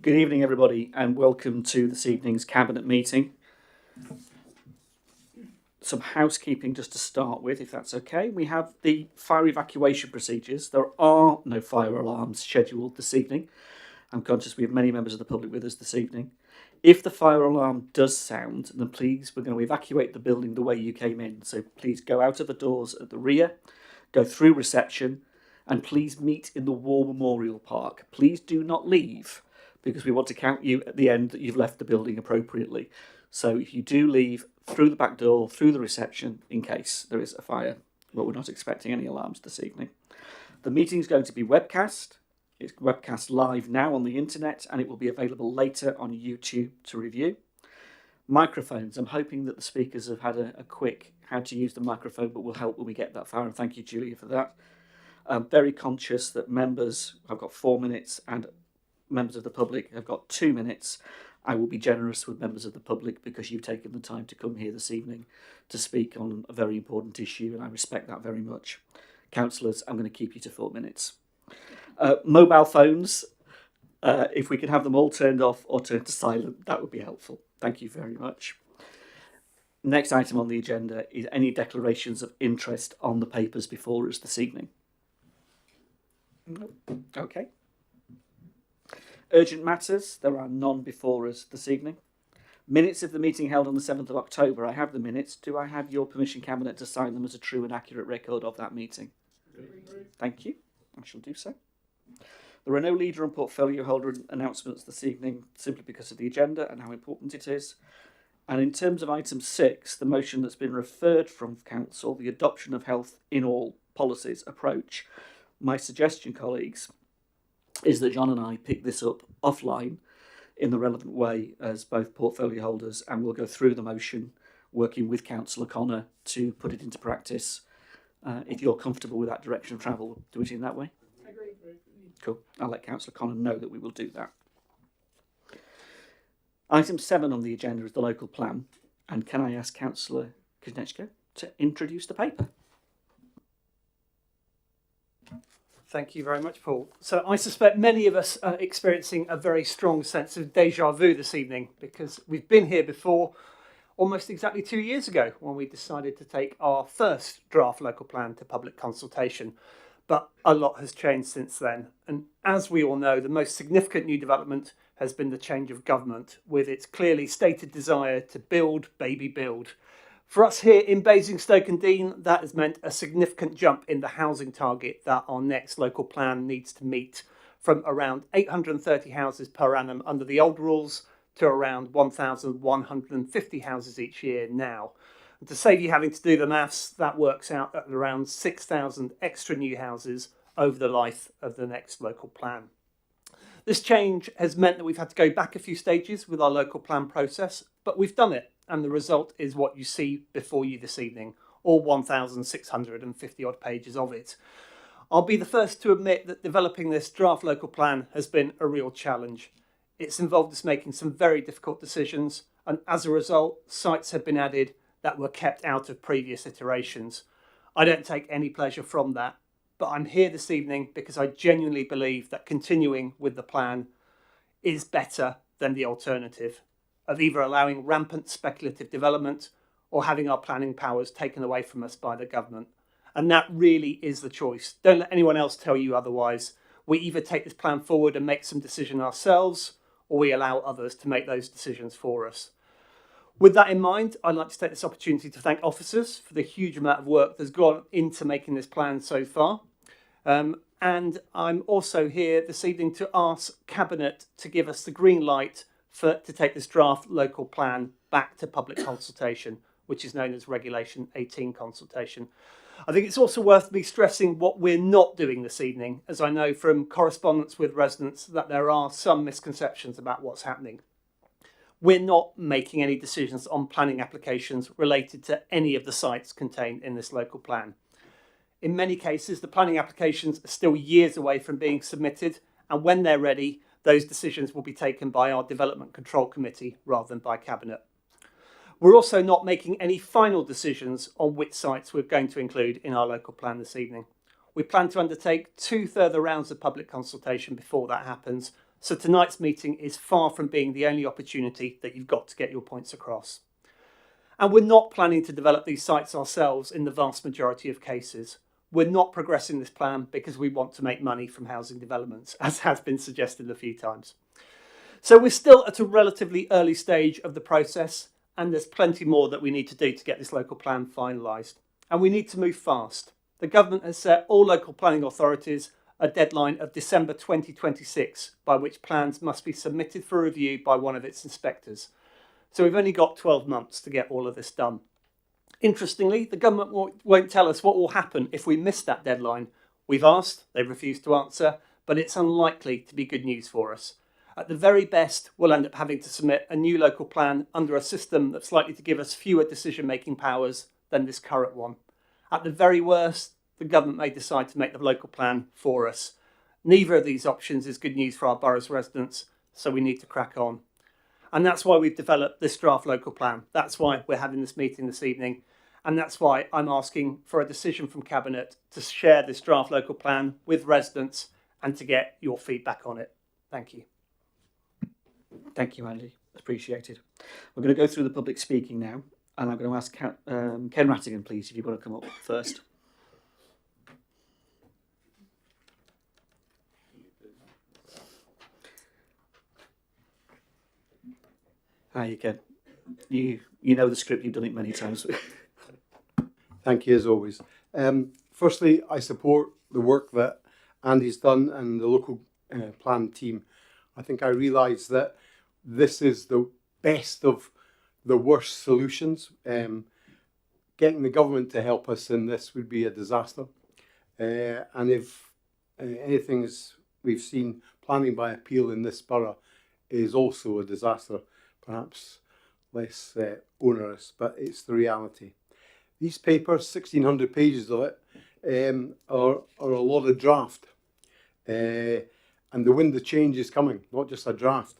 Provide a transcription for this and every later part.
Good evening, everybody, and welcome to this evening's Cabinet meeting. Some housekeeping just to start with, if that's okay. We have the fire evacuation procedures. There are no fire alarms scheduled this evening. I'm conscious we have many members of the public with us this evening. If the fire alarm does sound, then please, we're going to evacuate the building the way you came in. So please go out of the doors at the rear, go through reception, and please meet in the War Memorial Park. Please do not leave, because we want to count you at the end that you've left the building appropriately. So if you do leave through the back door, through the reception, in case there is a fire, but we're not expecting any alarms this evening. The meeting is going to be webcast. It's webcast live now on the internet, and it will be available later on YouTube to review. Microphones. I'm hoping that the speakers have had a quick how to use the microphone, but will help when we get that far, and thank you, Julia, for that. I'm very conscious that members have got 4 minutes and members of the public have got 2 minutes. I will be generous with members of the public because you've taken the time to come here this evening to speak on a very important issue, and I respect that very much. Councillors, I'm going to keep you to 4 minutes. Mobile phones, if we can have them all turned off or turned to silent, that would be helpful. Thank you very much. Next item on the agenda is any declarations of interest on the papers before us this evening. Okay. Urgent matters, there are none before us this evening. Minutes of the meeting held on the 7th of October. I have the minutes. Do I have your permission, Cabinet, to sign them as a true and accurate record of that meeting? Thank you. I shall do so. There are no leader and portfolio holder announcements this evening, simply because of the agenda and how important it is. And in terms of item 6, the motion that's been referred from Council, the adoption of health in all policies approach, my suggestion, colleagues, is that John and I pick this up offline in the relevant way as both portfolio holders, and we'll go through the motion working with Councillor Connor to put it into practice. If you're comfortable with that direction of travel, we'll do it in that way. I agree. Cool. I'll let Councillor Connor know that we will do that. Item 7 on the agenda is the local plan, and can I ask Councillor Kozneczka to introduce the paper? Thank you very much, Paul. So I suspect many of us are experiencing a very strong sense of déjà vu this evening, because we've been here before almost exactly 2 years ago when we decided to take our first draft local plan to public consultation. But a lot has changed since then. And as we all know, the most significant new development has been the change of government, with its clearly stated desire to build, baby, build. For us here in Basingstoke and Dean, that has meant a significant jump in the housing target that our next local plan needs to meet, from around 830 houses per annum under the old rules to around 1,150 houses each year now. And to save you having to do the maths, that works out at around 6,000 extra new houses over the life of the next local plan. This change has meant that we've had to go back a few stages with our local plan process, but we've done it. And the result is what you see before you this evening, all 1,650 odd pages of it. I'll be the first to admit that developing this draft local plan has been a real challenge. It's involved us making some very difficult decisions, and as a result, sites have been added that were kept out of previous iterations. I don't take any pleasure from that, but I'm here this evening because I genuinely believe that continuing with the plan is better than the alternative of either allowing rampant speculative development or having our planning powers taken away from us by the government. And that really is the choice. Don't let anyone else tell you otherwise. We either take this plan forward and make some decision ourselves, or we allow others to make those decisions for us. With that in mind, I'd like to take this opportunity to thank officers for the huge amount of work that's gone into making this plan so far. And I'm also here this evening to ask Cabinet to give us the green light to take this draft local plan back to public consultation, which is known as Regulation 18 consultation. I think it's also worth me stressing what we're not doing this evening, as I know from correspondence with residents that there are some misconceptions about what's happening. We're not making any decisions on planning applications related to any of the sites contained in this local plan. In many cases, the planning applications are still years away from being submitted, and when they're ready, those decisions will be taken by our Development Control Committee rather than by Cabinet. We're also not making any final decisions on which sites we're going to include in our local plan this evening. We plan to undertake 2 further rounds of public consultation before that happens, So tonight's meeting is far from being the only opportunity that you've got to get your points across. And we're not planning to develop these sites ourselves in the vast majority of cases. We're not progressing this plan because we want to make money from housing developments, as has been suggested a few times. So we're still at a relatively early stage of the process, and there's plenty more that we need to do to get this local plan finalised. And we need to move fast. The government has set all local planning authorities a deadline of December 2026, by which plans must be submitted for review by one of its inspectors. So we've only got 12 months to get all of this done. Interestingly, the government won't tell us what will happen if we miss that deadline. We've asked, they've refused to answer, but it's unlikely to be good news for us. At the very best, we'll end up having to submit a new local plan under a system that's likely to give us fewer decision-making powers than this current one. At the very worst, the government may decide to make the local plan for us. Neither of these options is good news for our borough's residents, so we need to crack on. And that's why we've developed this draft local plan. That's why we're having this meeting this evening. And that's why I'm asking for a decision from Cabinet to share this draft local plan with residents and to get your feedback on it. Thank you. Thank you, Andy. Appreciated. We're going to go through the public speaking now, and I'm going to ask Ken Rattigan, please, if you want to come up first. Hi, Ken. You know the script. You've done it many times. Thank you, as always. Firstly, I support the work that Andy's done and the local plan team. I think I realise that this is the best of the worst solutions. Getting the government to help us in this would be a disaster. And if anything is, we've seen planning by appeal in this borough is also a disaster, perhaps less onerous, but it's the reality. These papers, 1,600 pages of it, are a lot of draft. And the wind of change is coming, not just a draft.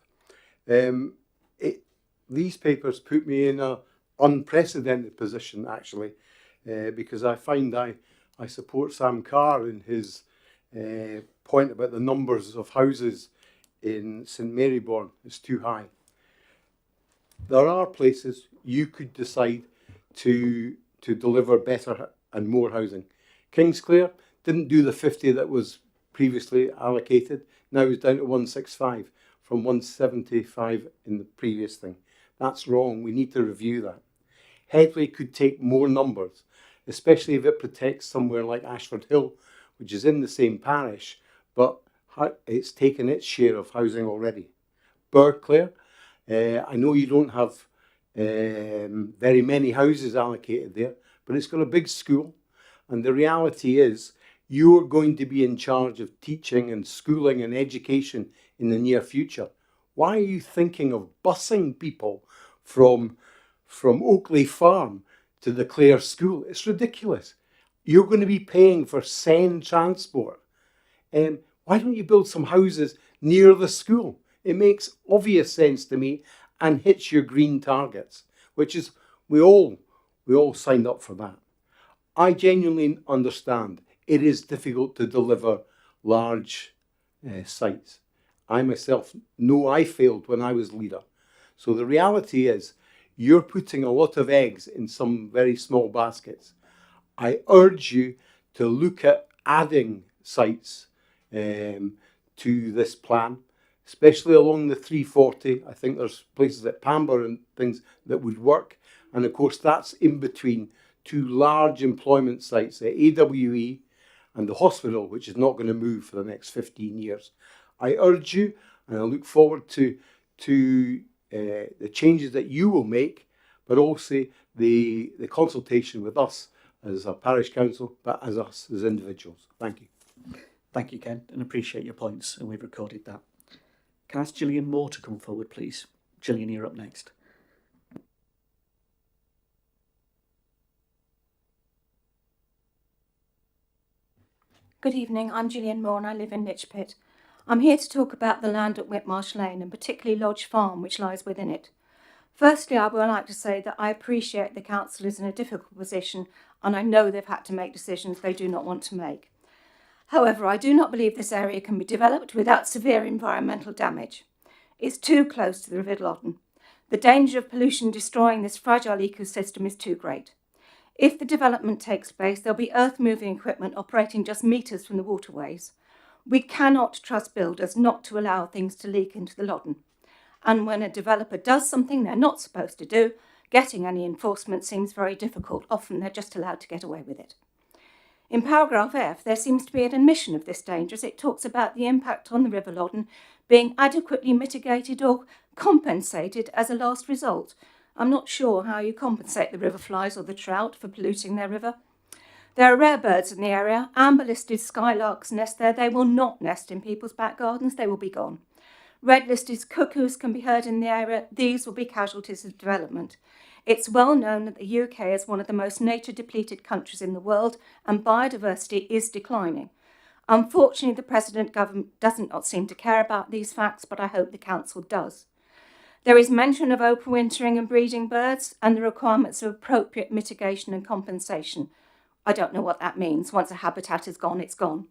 These papers put me in an unprecedented position, actually, because I find I support Sam Carr in his point about the numbers of houses in St Maryborn is too high. There are places you could decide to deliver better and more housing. Kingsclere didn't do the 50 that was previously allocated. Now it's down to 165 from 175 in the previous thing. That's wrong. We need to review that. Headley could take more numbers, especially if it protects somewhere like Ashford Hill, which is in the same parish, but it's taken its share of housing already. Burghclere, I know you don't have very many houses allocated there, but it's got a big school. And the reality is you're going to be in charge of teaching and schooling and education in the near future. Why are you thinking of busing people from Oakley Farm to the Clare School? It's ridiculous. You're going to be paying for Seine transport. Why don't you build some houses near the school? It makes obvious sense to me and hits your green targets, which is we all signed up for that. I genuinely understand it is difficult to deliver large sites. I myself know I failed when I was leader. So the reality is you're putting a lot of eggs in some very small baskets. I urge you to look at adding sites to this plan, especially along the 340. I think there's places at Pamber and things that would work. And of course, that's in between two large employment sites, the AWE and the hospital, which is not going to move for the next 15 years. I urge you, and I look forward to the changes that you will make, but also the consultation with us as a parish council, but as us as individuals. Thank you. Thank you, Ken, and appreciate your points, and we've recorded that. Can I ask Gillian Moore to come forward, please? Gillian, you're up next. Good evening, I'm Gillian Moore and I live in Lichpit. I'm here to talk about the land at Whitmarsh Lane and particularly Lodge Farm, which lies within it. Firstly, I would like to say that I appreciate the council is in a difficult position and I know they've had to make decisions they do not want to make. However, I do not believe this area can be developed without severe environmental damage. It's too close to the River Loddon. The danger of pollution destroying this fragile ecosystem is too great. If the development takes place, there'll be earth-moving equipment operating just metres from the waterways. We cannot trust builders not to allow things to leak into the Loddon. And when a developer does something they're not supposed to do, getting any enforcement seems very difficult. Often they're just allowed to get away with it. In paragraph F, there seems to be an admission of this danger as it talks about the impact on the River Loddon being adequately mitigated or compensated as a last result. I'm not sure how you compensate the river flies or the trout for polluting their river. There are rare birds in the area. Amber-listed skylarks nest there. They will not nest in people's back gardens. They will be gone. Red-listed cuckoos can be heard in the area. These will be casualties of development. It's well known that the UK is one of the most nature-depleted countries in the world, and biodiversity is declining. Unfortunately, the present government doesn't seem to care about these facts, but I hope the council does. There is mention of overwintering and breeding birds and the requirements of appropriate mitigation and compensation. I don't know what that means. Once a habitat is gone, it's gone.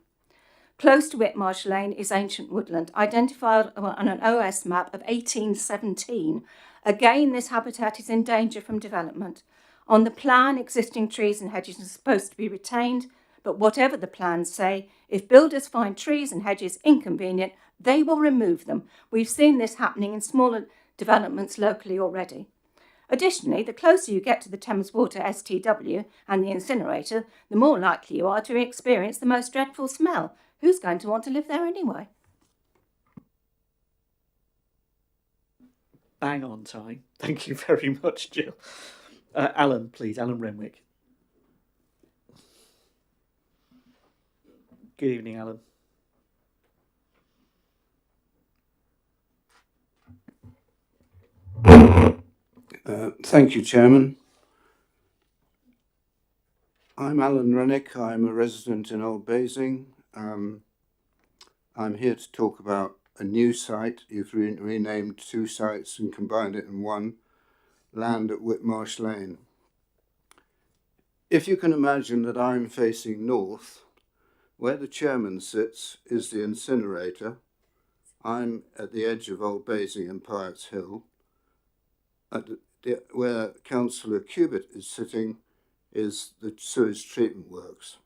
Close to Whitmarsh Lane is ancient woodland, identified on an OS map of 1817. Again, this habitat is in danger from development. On the plan, existing trees and hedges are supposed to be retained, but whatever the plans say, if builders find trees and hedges inconvenient, they will remove them. We've seen this happening in smaller developments locally already. Additionally, the closer you get to the Thames Water STW and the incinerator, the more likely you are to experience the most dreadful smell. Who's going to want to live there anyway? Bang on time. Thank you very much, Jill. Alan, please. Alan Renwick. Good evening, Alan. Thank you, Chairman. I'm Alan Rennick. I'm a resident in Old Basing. I'm here to talk about a new site. You've renamed two sites and combined it in one, land at Whitmarsh Lane. If you can imagine that I'm facing north, where the chairman sits is the incinerator. I'm at the edge of Old Basing and Pyatt's Hill. Where Councillor Cubitt is sitting is the sewage treatment works.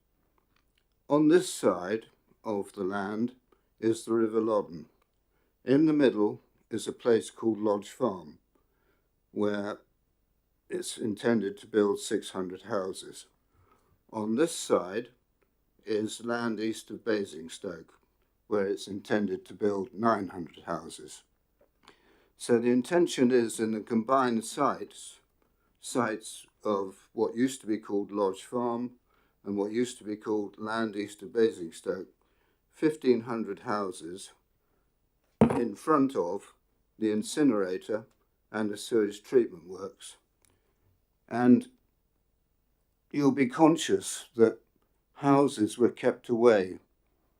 On this side of the land is the River Loddon. In the middle is a place called Lodge Farm, where it's intended to build 600 houses. On this side is land east of Basingstoke, where it's intended to build 900 houses. So the intention is in the combined sites of what used to be called Lodge Farm and what used to be called land east of Basingstoke, 1,500 houses in front of the incinerator and the sewage treatment works. And you'll be conscious that houses were kept away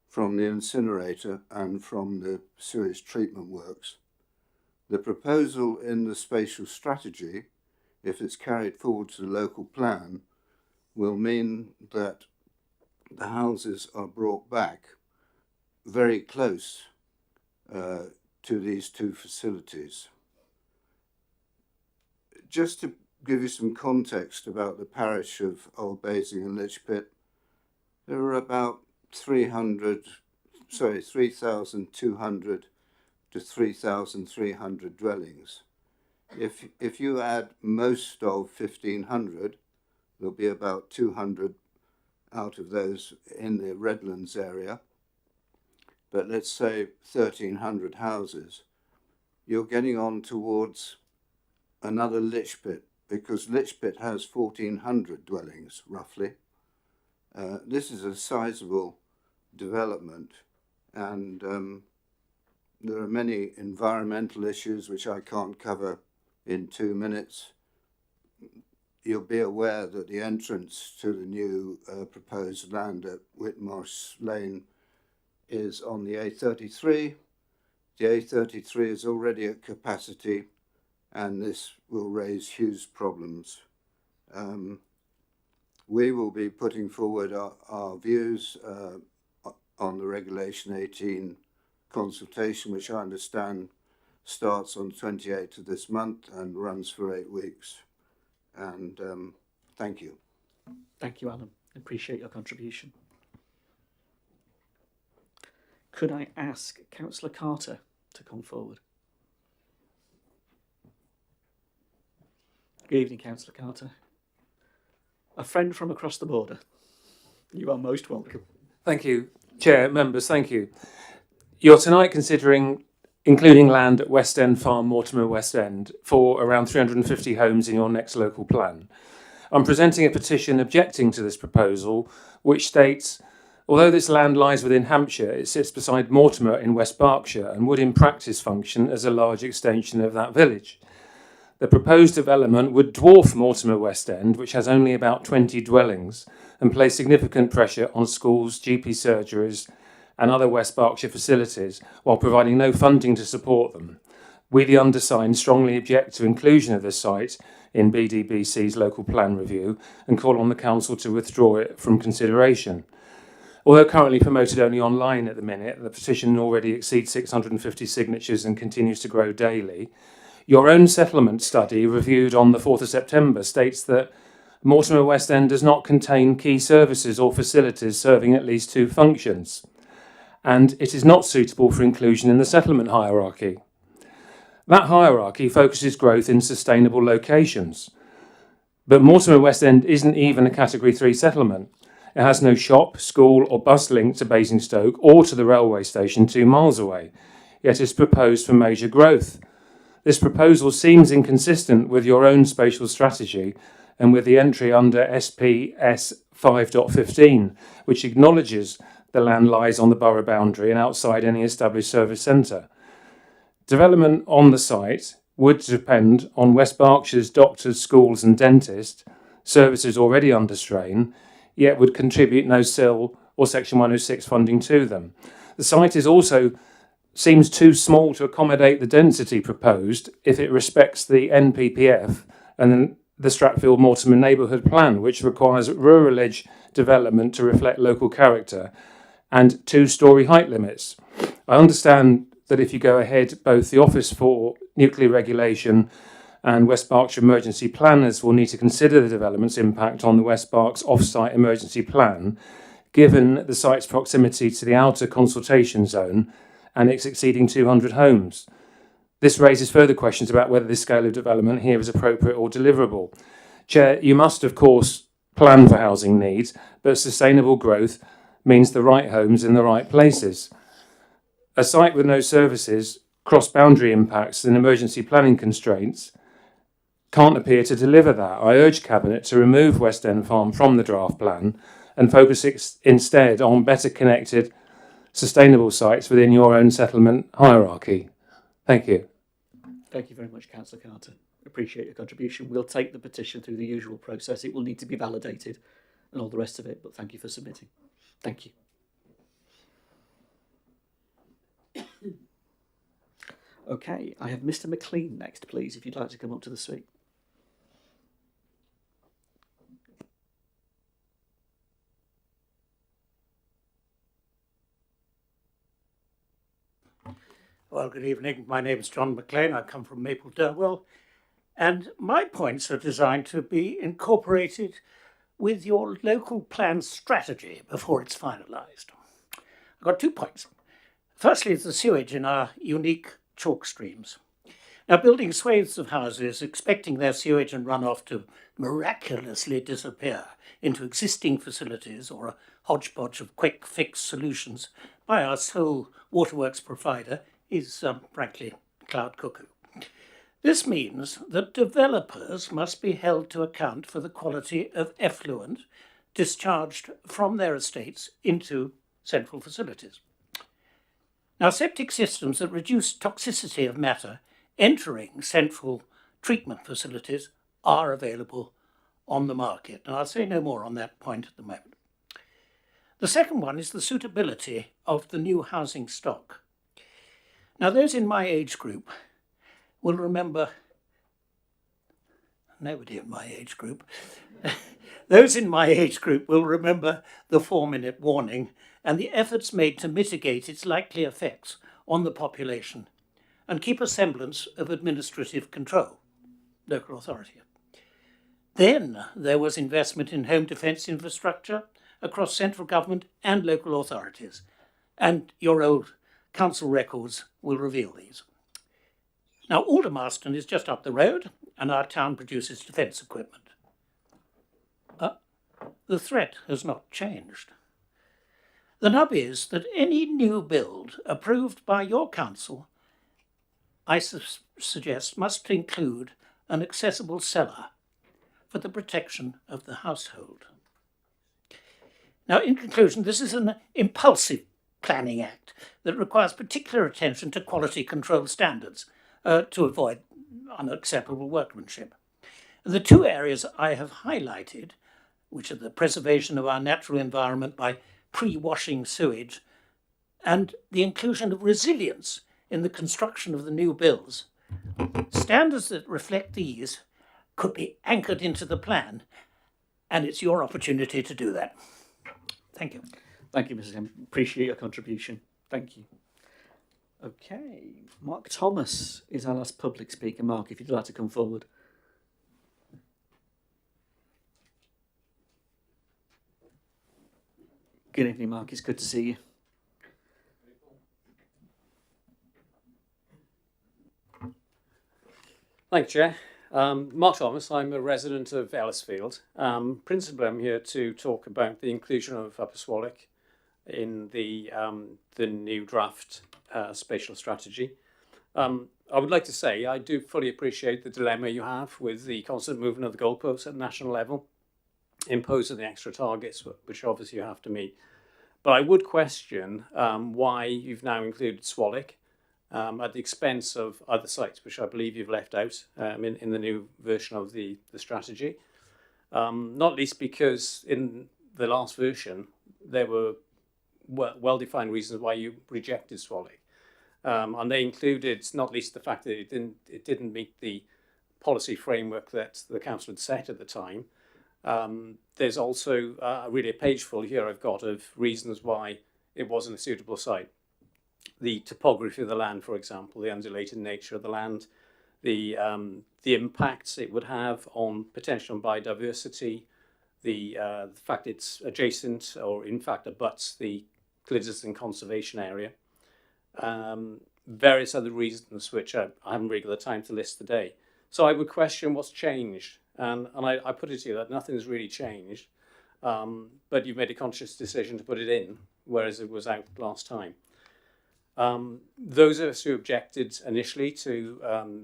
from the incinerator and from the sewage treatment works. The proposal in the spatial strategy, if it's carried forward to the local plan, will mean that the houses are brought back very close to these two facilities. Just to give you some context about the parish of Old Basing and Lichpit, there are about 3,200 to 3,300 dwellings. If you add most of 1,500, there'll be about 200 out of those in the Redlands area. But let's say 1,300 houses. You're getting on towards another Lichpit, because Lichpit has 1,400 dwellings, roughly. This is a sizable development, and there are many environmental issues which I can't cover in 2 minutes. You'll be aware that the entrance to the new proposed land at Whitmarsh Lane is on the A33. The A33 is already at capacity, and this will raise huge problems. We will be putting forward our views on the Regulation 18 consultation, which I understand starts on the 28th of this month and runs for 8 weeks. And thank you. Thank you, Alan. I appreciate your contribution. Could I ask Councillor Carter to come forward? Good evening, Councillor Carter. A friend from across the border. You are most welcome. Thank you, Chair, members, thank you. You're tonight considering including land at West End Farm, Mortimer West End, for around 350 homes in your next local plan. I'm presenting a petition objecting to this proposal, which states, although this land lies within Hampshire, it sits beside Mortimer in West Berkshire and would in practice function as a large extension of that village. The proposed development would dwarf Mortimer West End, which has only about 20 dwellings, and place significant pressure on schools, GP surgeries, and other West Berkshire facilities, while providing no funding to support them. We, the undersigned, strongly object to inclusion of this site in BDBC's local plan review and call on the Council to withdraw it from consideration. Although currently promoted only online at the minute, the petition already exceeds 650 signatures and continues to grow daily. Your own settlement study, reviewed on the 4th of September, states that Mortimer West End does not contain key services or facilities serving at least 2 functions, and it is not suitable for inclusion in the settlement hierarchy. That hierarchy focuses growth in sustainable locations. But Mortimer West End isn't even a Category 3 settlement. It has no shop, school or bus link to Basingstoke or to the railway station 2 miles away, yet is proposed for major growth. This proposal seems inconsistent with your own spatial strategy and with the entry under SPS 5.15, which acknowledges the land lies on the borough boundary and outside any established service centre. Development on the site would depend on West Berkshire's doctors, schools and dentists, services already under strain, yet would contribute no SIL or Section 106 funding to them. The site is also seems too small to accommodate the density proposed if it respects the NPPF and the Stratfield Mortimer Neighbourhood Plan, which requires rural edge development to reflect local character and 2-storey height limits. I understand that if you go ahead, both the Office for Nuclear Regulation and West Berkshire emergency planners will need to consider the development's impact on the West Berks off-site emergency plan, given the site's proximity to the outer consultation zone and its exceeding 200 homes. This raises further questions about whether this scale of development here is appropriate or deliverable. Chair, you must, of course, plan for housing needs, but sustainable growth means the right homes in the right places. A site with no services, cross-boundary impacts and emergency planning constraints can't appear to deliver that. I urge Cabinet to remove West End Farm from the draft plan and focus instead on better connected, sustainable sites within your own settlement hierarchy. Thank you. Thank you very much, Councillor Carter. Appreciate your contribution. We'll take the petition through the usual process. It will need to be validated and all the rest of it, but thank you for submitting. Thank you. Okay, I have Mr. McLean next, please, if you'd like to come up to the suite. Well, good evening. My name is John McLean. I come from Maple Durwell, and my points are designed to be incorporated with your local plan strategy before it's finalised. I've got 2 points. Firstly, is the sewage in our unique chalk streams. Now, building swathes of houses, expecting their sewage and runoff to miraculously disappear into existing facilities or a hodgepodge of quick fix solutions by our sole waterworks provider is, frankly, cloud cuckoo. This means that developers must be held to account for the quality of effluent discharged from their estates into central facilities. Now, septic systems that reduce toxicity of matter entering central treatment facilities are available on the market, and I'll say no more on that point at the moment. The second one is the suitability of the new housing stock. Now, those in my age group will remember, nobody in my age group, those in my age group will remember the 4-minute warning and the efforts made to mitigate its likely effects on the population and keep a semblance of administrative control, local authority. Then there was investment in home defence infrastructure across central government and local authorities, and your old council records will reveal these. Now, Aldermaston is just up the road, and our town produces defence equipment. The threat has not changed. The nub is that any new build approved by your council, I suggest, must include an accessible cellar for the protection of the household. Now, in conclusion, this is an impulsive planning act that requires particular attention to quality control standards to avoid unacceptable workmanship. The two areas I have highlighted, which are the preservation of our natural environment by pre-washing sewage and the inclusion of resilience in the construction of the new builds, standards that reflect these could be anchored into the plan, and it's your opportunity to do that. Thank you. Thank you, Mrs. M. Appreciate your contribution. Thank you. Okay, Mark Thomas is our last public speaker. Mark, if you'd like to come forward. Good evening, Mark. It's good to see you. Thank you, Chair. Mark Thomas, I'm a resident of Ellisfield. Principally, I'm here to talk about the inclusion of Upper Swallock in the new draft spatial strategy. I would like to say I do fully appreciate the dilemma you have with the constant movement of the goalposts at national level, imposing the extra targets, which obviously you have to meet. But I would question why you've now included Swallock at the expense of other sites, which I believe you've left out in the new version of the strategy. Not least because in the last version, there were well-defined reasons why you rejected Swallock. And they included not least the fact that it didn't meet the policy framework that the council had set at the time. There's also really a page full here I've got of reasons why it wasn't a suitable site. The topography of the land, for example, the undulated nature of the land, the impacts it would have on potential biodiversity, the fact it's adjacent or in fact abuts the Cliddesdon Conservation Area, various other reasons which I haven't really got the time to list today. So I would question what's changed. And I put it to you that nothing's really changed, but you've made a conscious decision to put it in, whereas it was out last time. Those of us who objected initially to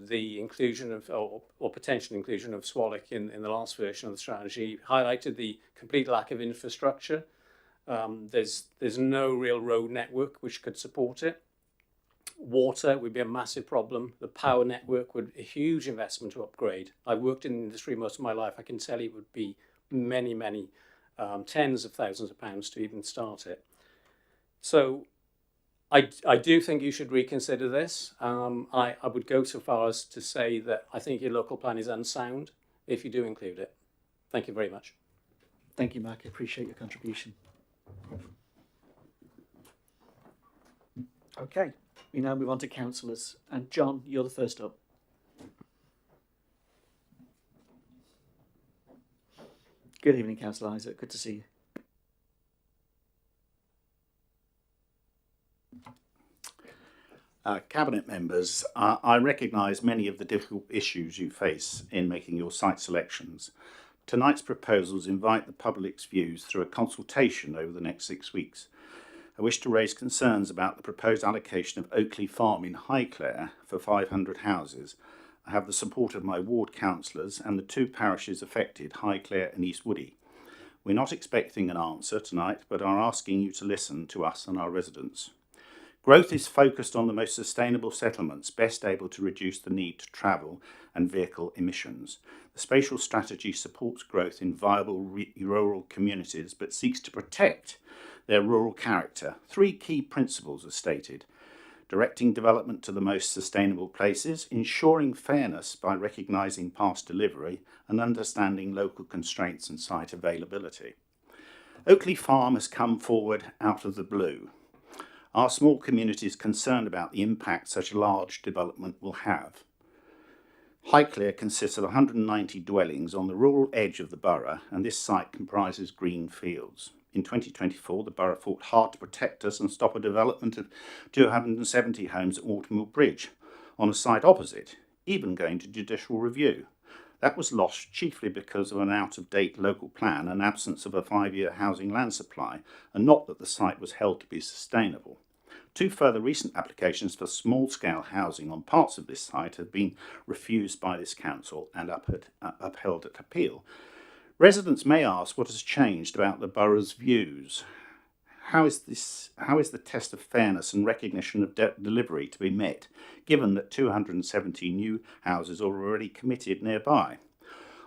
the inclusion of, or potential inclusion of Swallock in the last version of the strategy, highlighted the complete lack of infrastructure. There's no real road network which could support it. Water would be a massive problem. The power network would be a huge investment to upgrade. I've worked in the industry most of my life. I can tell you it would be many, tens of thousands of pounds to even start it. So I do think you should reconsider this. I would go so far as to say that I think your local plan is unsound if you do include it. Thank you very much. Thank you, Mark. I appreciate your contribution. Okay, we now move on to councillors. And John, you're the first up. Good evening, Councillor Isaac. Good to see you. Cabinet members, I recognise many of the difficult issues you face in making your site selections. Tonight's proposals invite the public's views through a consultation over the next 6 weeks. I wish to raise concerns about the proposed allocation of Oakley Farm in Highclere for 500 houses. I have the support of my ward councillors and the two parishes affected, Highclere and East Woody. We're not expecting an answer tonight, but are asking you to listen to us and our residents. Growth is focused on the most sustainable settlements, best able to reduce the need to travel and vehicle emissions. The spatial strategy supports growth in viable rural communities, but seeks to protect their rural character. 3 key principles are stated: directing development to the most sustainable places, ensuring fairness by recognising past delivery, and understanding local constraints and site availability. Oakley Farm has come forward out of the blue. Our small community is concerned about the impact such a large development will have. Highclere consists of 190 dwellings on the rural edge of the borough, and this site comprises green fields. In 2024, the borough fought hard to protect us and stop a development of 270 homes at Watermill Bridge on a site opposite, even going to judicial review. That was lost chiefly because of an out-of-date local plan and absence of a 5-year housing land supply, and not that the site was held to be sustainable. 2 further recent applications for small-scale housing on parts of this site have been refused by this council and upheld at appeal. Residents may ask what has changed about the borough's views. How is the test of fairness and recognition of delivery to be met, given that 270 new houses are already committed nearby?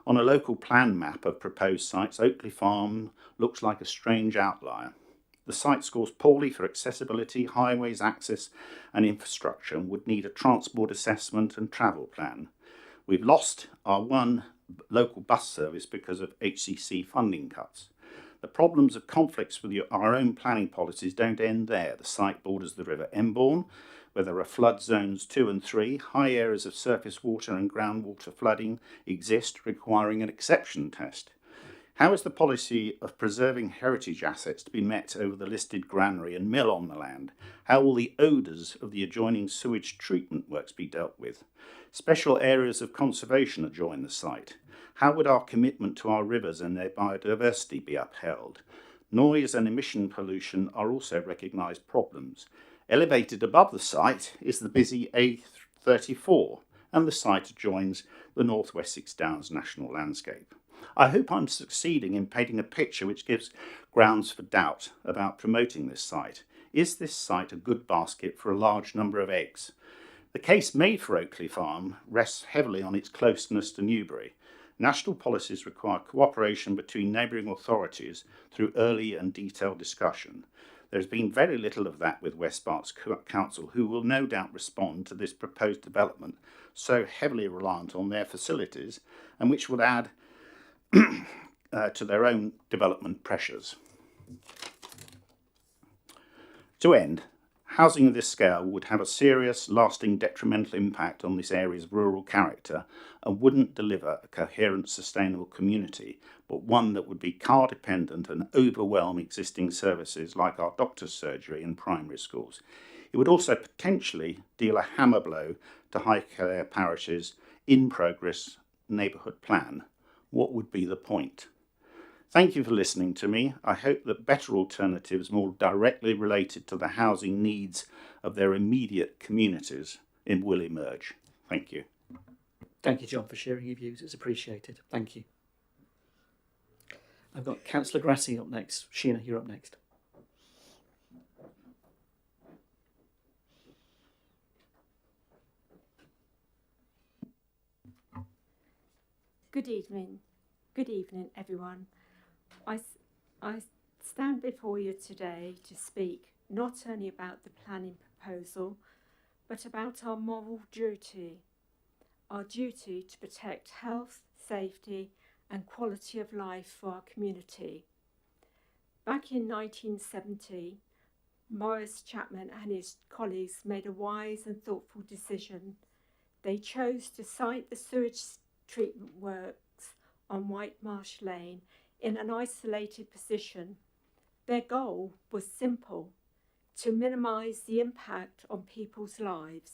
On a local plan map of proposed sites, Oakley Farm looks like a strange outlier. The site scores poorly for accessibility, highways, access and infrastructure, and would need a transport assessment and travel plan. We've lost our one local bus service because of HCC funding cuts. The problems of conflicts with our own planning policies don't end there. The site borders the River Embourne, where there are flood zones 2 and 3. High areas of surface water and groundwater flooding exist, requiring an exception test. How is the policy of preserving heritage assets to be met over the listed granary and mill on the land? How will the odours of the adjoining sewage treatment works be dealt with? Special areas of conservation adjoin the site. How would our commitment to our rivers and their biodiversity be upheld? Noise and emission pollution are also recognised problems. Elevated above the site is the busy A34, and the site adjoins the North Wessex Downs National Landscape. I hope I'm succeeding in painting a picture which gives grounds for doubt about promoting this site. Is this site a good basket for a large number of eggs? The case made for Oakley Farm rests heavily on its closeness to Newbury. National policies require cooperation between neighbouring authorities through early and detailed discussion. There has been very little of that with West Berks Council, who will no doubt respond to this proposed development so heavily reliant on their facilities, and which would add to their own development pressures. To end, housing of this scale would have a serious, lasting detrimental impact on this area's rural character and wouldn't deliver a coherent, sustainable community, but one that would be car dependent and overwhelm existing services like our doctor's surgery and primary schools. It would also potentially deal a hammer blow to Highclere Parish's in-progress neighbourhood plan. What would be the point? Thank you for listening to me. I hope that better alternatives more directly related to the housing needs of their immediate communities will emerge. Thank you. Thank you, John, for sharing your views. It's appreciated. Thank you. I've got Councillor Grassi up next. Sheena, you're up next. Good evening, everyone. I stand before you today to speak not only about the planning proposal, but about our moral duty, our duty to protect health, safety and quality of life for our community. Back in 1970, Maurice Chapman and his colleagues made a wise and thoughtful decision. They chose to site the sewage treatment works on White Marsh Lane in an isolated position. Their goal was simple: to minimise the impact on people's lives.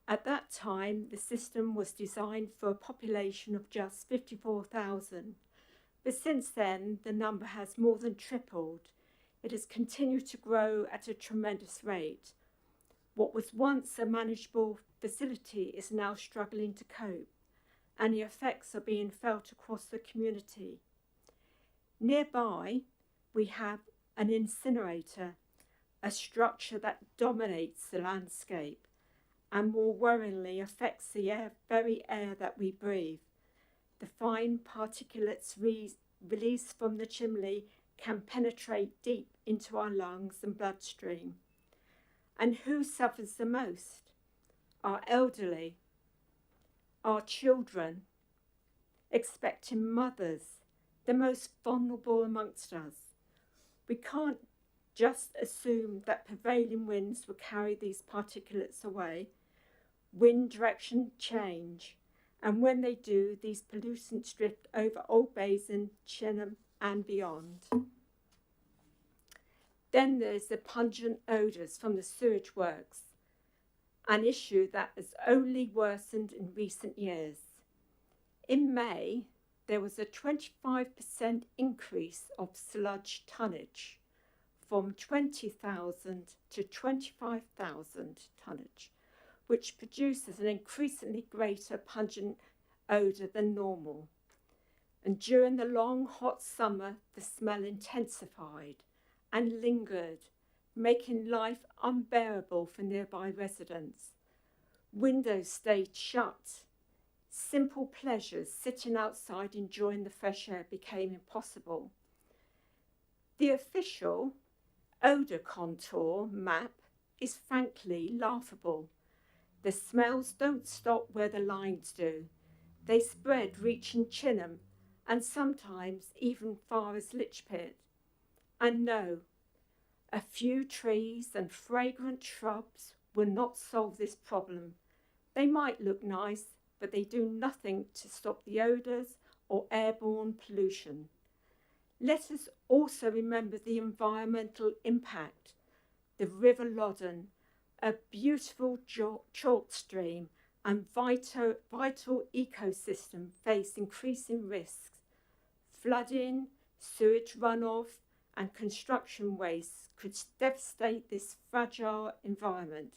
At that time, the system was designed for a population of just 54,000, but since then the number has more than tripled. It has continued to grow at a tremendous rate. What was once a manageable facility is now struggling to cope, and the effects are being felt across the community. Nearby, we have an incinerator, a structure that dominates the landscape and more worryingly affects the very air that we breathe. The fine particulates released from the chimney can penetrate deep into our lungs and bloodstream. And who suffers the most? Our elderly, our children, expecting mothers, the most vulnerable amongst us. We can't just assume that prevailing winds will carry these particulates away. Wind direction change, and when they do, these pollutants drift over Old Basin, Chinham and beyond. Then there's the pungent odours from the sewage works, an issue that has only worsened in recent years. In May, there was a 25% increase of sludge tonnage, from 20,000 to 25,000 tonnage, which produces an increasingly greater pungent odour than normal. And during the long hot summer, the smell intensified and lingered, making life unbearable for nearby residents. Windows stayed shut. Simple pleasures, sitting outside enjoying the fresh air, became impossible. The official odour contour map is frankly laughable. The smells don't stop where the lines do. They spread, reaching Chinham and sometimes even far as Lichpit. And no, a few trees and fragrant shrubs will not solve this problem. They might look nice, but they do nothing to stop the odours or airborne pollution. Let us also remember the environmental impact. The River Loddon, a beautiful chalk stream and vital ecosystem, face increasing risks. Flooding, sewage runoff and construction waste could devastate this fragile environment.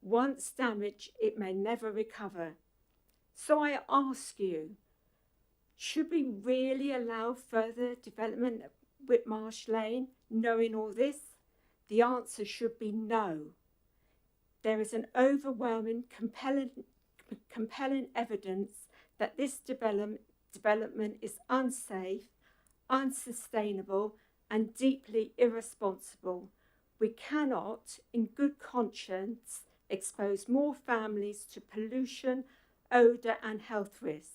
Once damaged, it may never recover. So I ask you, should we really allow further development at Whitmarsh Lane, knowing all this? The answer should be no. There is an overwhelming, compelling evidence that this development is unsafe, unsustainable, and deeply irresponsible. We cannot, in good conscience, expose more families to pollution, odour and health risks.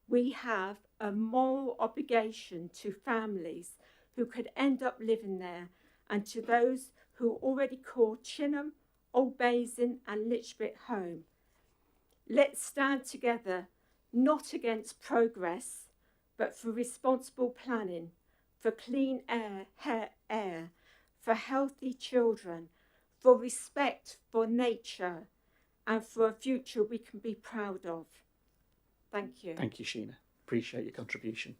We have a moral obligation to families who could end up living there and to those who already call Chinham, Old Basin and Lichpit home. Let's stand together, not against progress, but for responsible planning, for clean air, for healthy children, for respect for nature, and for a future we can be proud of. Thank you. Thank you, Sheena. Appreciate your contribution.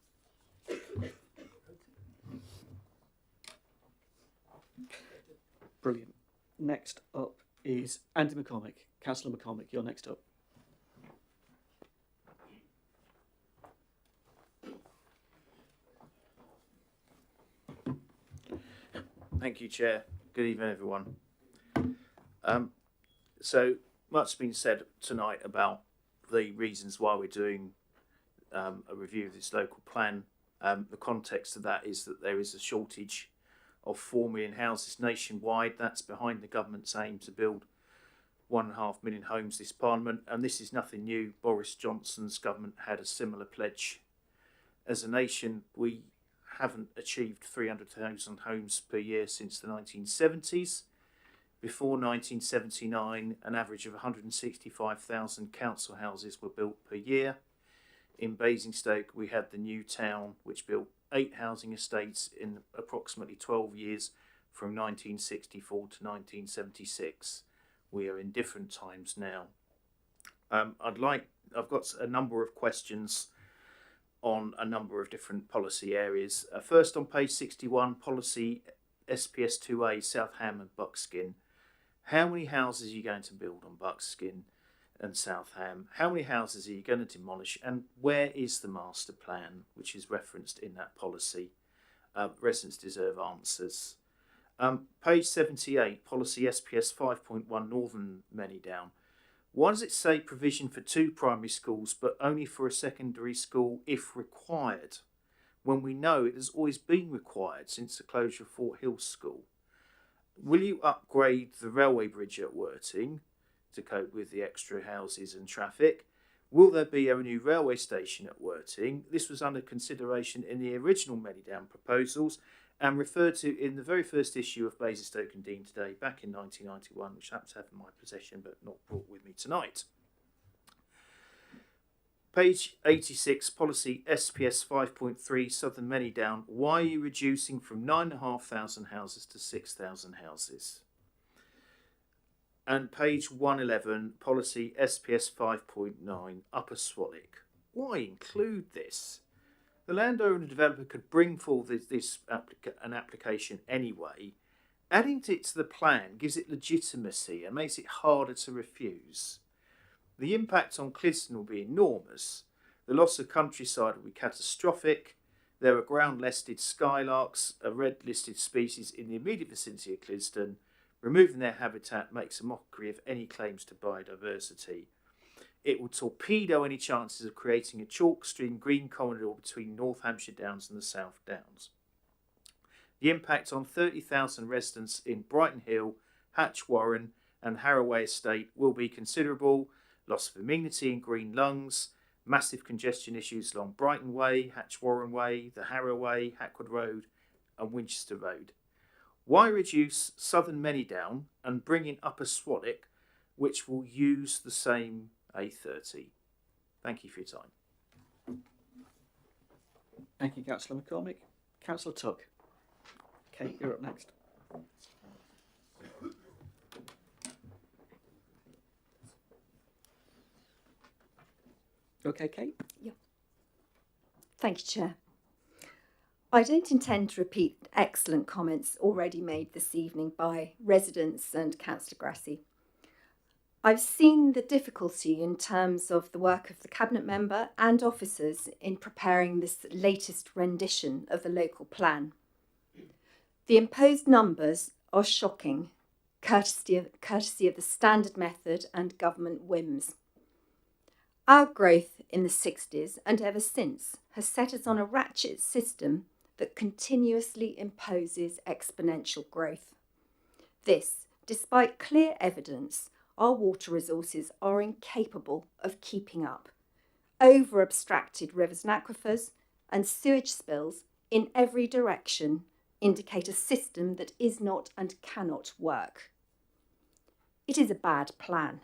Brilliant. Next up is Andy McCormick. Councillor McCormick, you're next up. Thank you, Chair. Good evening, everyone. So much has been said tonight about the reasons why we're doing a review of this local plan. The context of that is that there is a shortage of 4 million houses nationwide. That's behind the government's aim to build 1.5 million homes this Parliament, and this is nothing new. Boris Johnson's government had a similar pledge. As a nation, we haven't achieved 300,000 homes per year since the 1970s. Before 1979, an average of 165,000 council houses were built per year. In Basingstoke, we had the new town, which built 8 housing estates in approximately 12 years from 1964 to 1976. We are in different times now. I've got a number of questions on a number of different policy areas. First, on page 61, policy SPS 2A, South Ham and Buckskin. How many houses are you going to build on Buckskin and South Ham? How many houses are you going to demolish? And where is the master plan, which is referenced in that policy? Residents deserve answers. Page 78, policy SPS 5.1, Northern Manydown. Why does it say provision for 2 primary schools, but only for a secondary school if required, when we know it has always been required since the closure of Fort Hill School? Will you upgrade the railway bridge at Worthing to cope with the extra houses and traffic? Will there be a new railway station at Worthing? This was under consideration in the original Manydown proposals, and referred to in the very first issue of Basingstoke and Dean today, back in 1991, which I happen to have in my possession but not brought with me tonight. Page 86, policy SPS 5.3, Southern Manydown. Why are you reducing from 9,500 houses to 6,000 houses? And page 111, policy SPS 5.9, Upper Swallock. Why include this? The landowner and developer could bring forward an application anyway. Adding it to the plan gives it legitimacy and makes it harder to refuse. The impact on Clidston will be enormous. The loss of countryside will be catastrophic. There are ground-listed skylarks, a red-listed species in the immediate vicinity of Clidston. Removing their habitat makes a mockery of any claims to biodiversity. It will torpedo any chances of creating a chalk stream green corridor between North Hampshire Downs and the South Downs. The impact on 30,000 residents in Brighton Hill, Hatch Warren and Harroway Estate will be considerable. Loss of amenity and green lungs, massive congestion issues along Brighton Way, Hatch Warren Way, the Harrow Way, Hackwood Road and Winchester Road. Why reduce Southern Manydown and bring in Upper Swallock, which will use the same A30? Thank you for your time. Thank you, Councillor McCormick. Councillor Tuck. Kate, you're up next. Okay, Kate? Yeah. Thank you, Chair. I don't intend to repeat excellent comments already made this evening by residents and Councillor Grassi. I've seen the difficulty in terms of the work of the Cabinet member and officers in preparing this latest rendition of the local plan. The imposed numbers are shocking, courtesy of the standard method and government whims. Our growth in the 60s and ever since has set us on a ratchet system that continuously imposes exponential growth. This, despite clear evidence, our water resources are incapable of keeping up. Over-abstracted rivers and aquifers and sewage spills in every direction indicate a system that is not and cannot work. It is a bad plan.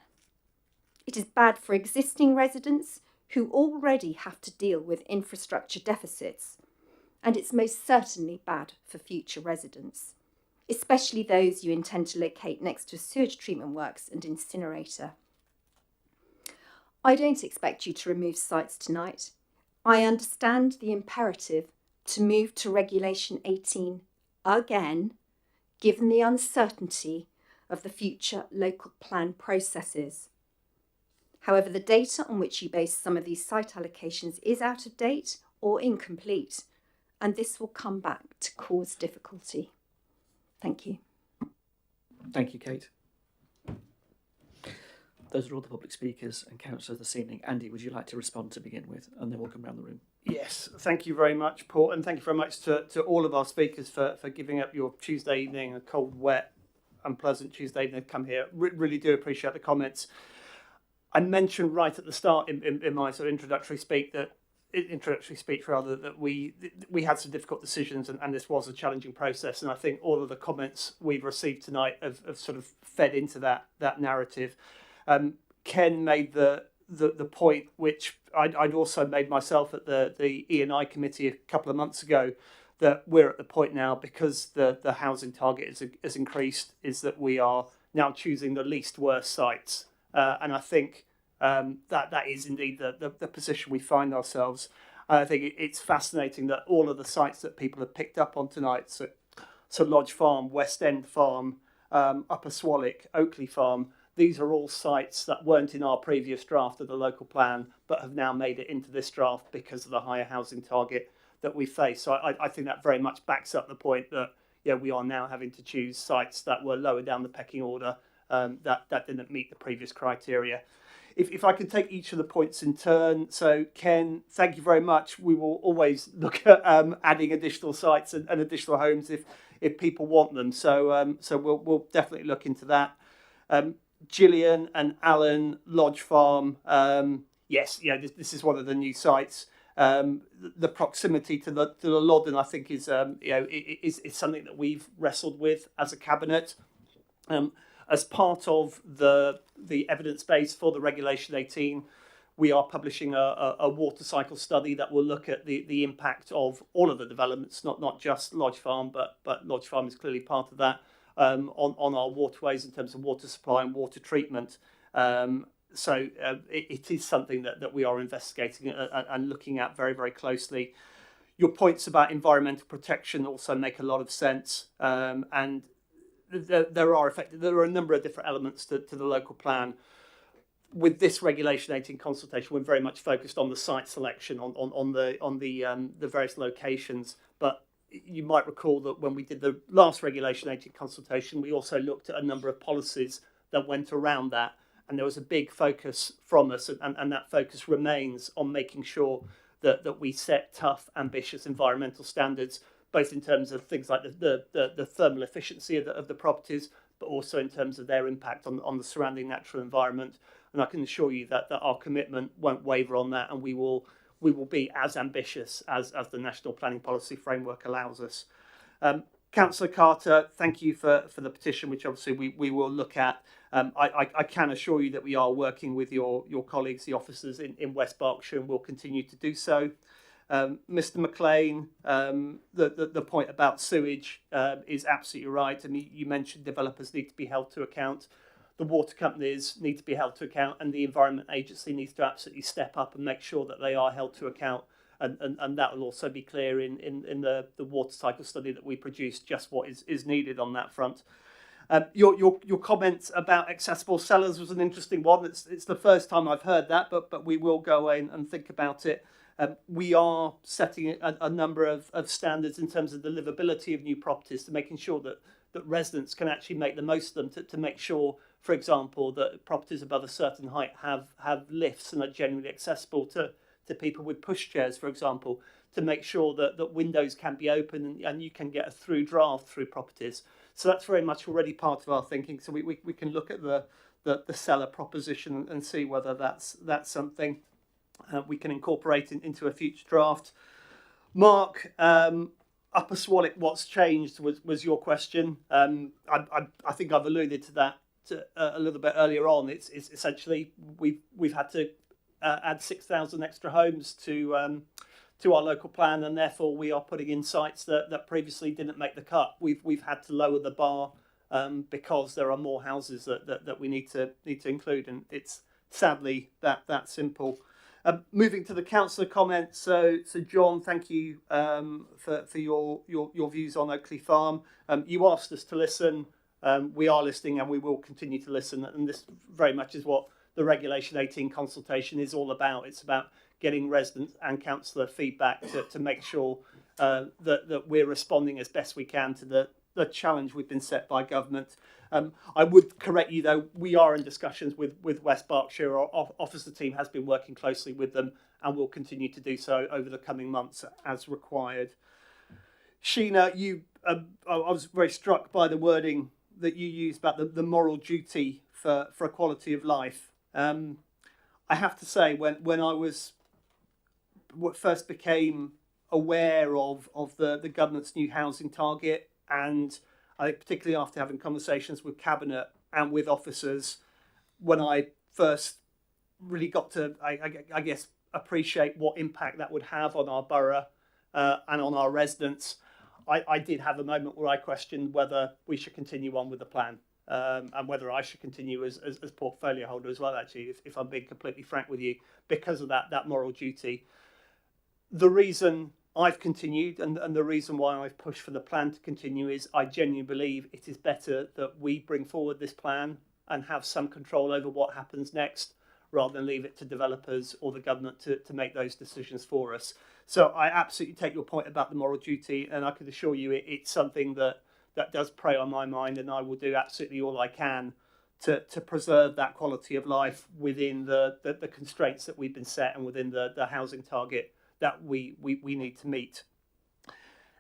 It is bad for existing residents who already have to deal with infrastructure deficits, and it's most certainly bad for future residents, especially those you intend to locate next to sewage treatment works and incinerator. I don't expect you to remove sites tonight. I understand the imperative to move to Regulation 18 again, given the uncertainty of the future local plan processes. However, the data on which you base some of these site allocations is out of date or incomplete, and this will come back to cause difficulty. Thank you. Thank you, Kate. Those are all the public speakers and councillors this evening. Andy, would you like to respond to begin with? And then we'll come around the room. Yes, thank you very much, Paul, and thank you very much to all of our speakers for giving up your Tuesday evening, a cold, wet, unpleasant Tuesday evening to come here. Really do appreciate the comments. I mentioned right at the start in my sort of introductory speech that we had some difficult decisions and this was a challenging process, and I think all of the comments we've received tonight have sort of fed into that narrative. Ken made the point which I'd also made myself at the E&I committee a couple of months ago, that we're at the point now, because the housing target has increased, is that we are now choosing the least worst sites. And I think that is indeed the position we find ourselves. I think it's fascinating that all of the sites that people have picked up on tonight, so Lodge Farm, West End Farm, Upper Swallock, Oakley Farm, these are all sites that weren't in our previous draft of the local plan, but have now made it into this draft because of the higher housing target that we face. So I think that very much backs up the point that we are now having to choose sites that were lower down the pecking order, that didn't meet the previous criteria. If I can take each of the points in turn. So Ken, thank you very much. We will always look at adding additional sites and additional homes if people want them. So we'll definitely look into that. Gillian and Alan, Lodge Farm. Yes, this is one of the new sites. The proximity to the Loddon, I think, is is something that we've wrestled with as a cabinet. As part of the evidence base for the Regulation 18, we are publishing a water cycle study that will look at the impact of all of the developments, not just Lodge Farm, but Lodge Farm is clearly part of that, on our waterways in terms of water supply and water treatment. So it is something that we are investigating and looking at very, very closely. Your points about environmental protection also make a lot of sense, and there are a number of different elements to the local plan. With this Regulation 18 consultation, we're very much focused on the site selection, on the various locations. But you might recall that when we did the last Regulation 18 consultation, we also looked at a number of policies that went around that. And there was a big focus from us, and that focus remains on making sure that we set tough, ambitious environmental standards, both in terms of things like the thermal efficiency of the properties, but also in terms of their impact on the surrounding natural environment. And I can assure you that our commitment won't waver on that, and we will be as ambitious as the National Planning Policy Framework allows us. Councillor Carter, thank you for the petition, which obviously we will look at. I can assure you that we are working with your colleagues, the officers in West Berkshire, and will continue to do so. Mr. McLean, the point about sewage is absolutely right. I mean, you mentioned developers need to be held to account. The water companies need to be held to account, and the Environment Agency needs to absolutely step up and make sure that they are held to account. And that will also be clear in the water cycle study that we produced, just what is needed on that front. Your comments about accessible cellars was an interesting one. It's the first time I've heard that, but we will go away and think about it. We are setting a number of standards in terms of the livability of new properties, to making sure that residents can actually make the most of them, to make sure, for example, that properties above a certain height have lifts and are genuinely accessible to people with pushchairs, for example, to make sure that windows can be open and you can get a through draft through properties. So that's very much already part of our thinking. So we can look at the cellar proposition and see whether that's something we can incorporate into a future draft. Mark, Upper Swallock, what's changed was your question. I think I've alluded to that a little bit earlier on. It's essentially we've had to add 6,000 extra homes to our local plan, and therefore we are putting in sites that previously didn't make the cut. We've had to lower the bar because there are more houses that we need to include, and it's sadly that simple. Moving to the councillor comments, so John, thank you for your views on Oakley Farm. You asked us to listen. We are listening, and we will continue to listen. And this very much is what the Regulation 18 consultation is all about. It's about getting resident and councillor feedback to make sure that we're responding as best we can to the challenge we've been set by government. I would correct you, though, we are in discussions with West Berkshire. Our officer team has been working closely with them and will continue to do so over the coming months as required. Sheena, I was very struck by the wording that you used about the moral duty for a quality of life. I have to say, when I first became aware of the government's new housing target, and I think particularly after having conversations with Cabinet and with officers, when I first really got to, I guess, appreciate what impact that would have on our borough and on our residents, I did have a moment where I questioned whether we should continue on with the plan. And whether I should continue as portfolio holder as well, actually, if I'm being completely frank with you, because of that moral duty. The reason I've continued and the reason why I've pushed for the plan to continue is I genuinely believe it is better that we bring forward this plan and have some control over what happens next, rather than leave it to developers or the government to make those decisions for us. So I absolutely take your point about the moral duty, and I can assure you it's something that does prey on my mind, and I will do absolutely all I can to preserve that quality of life within the constraints that we've been set and within the housing target that we need to meet.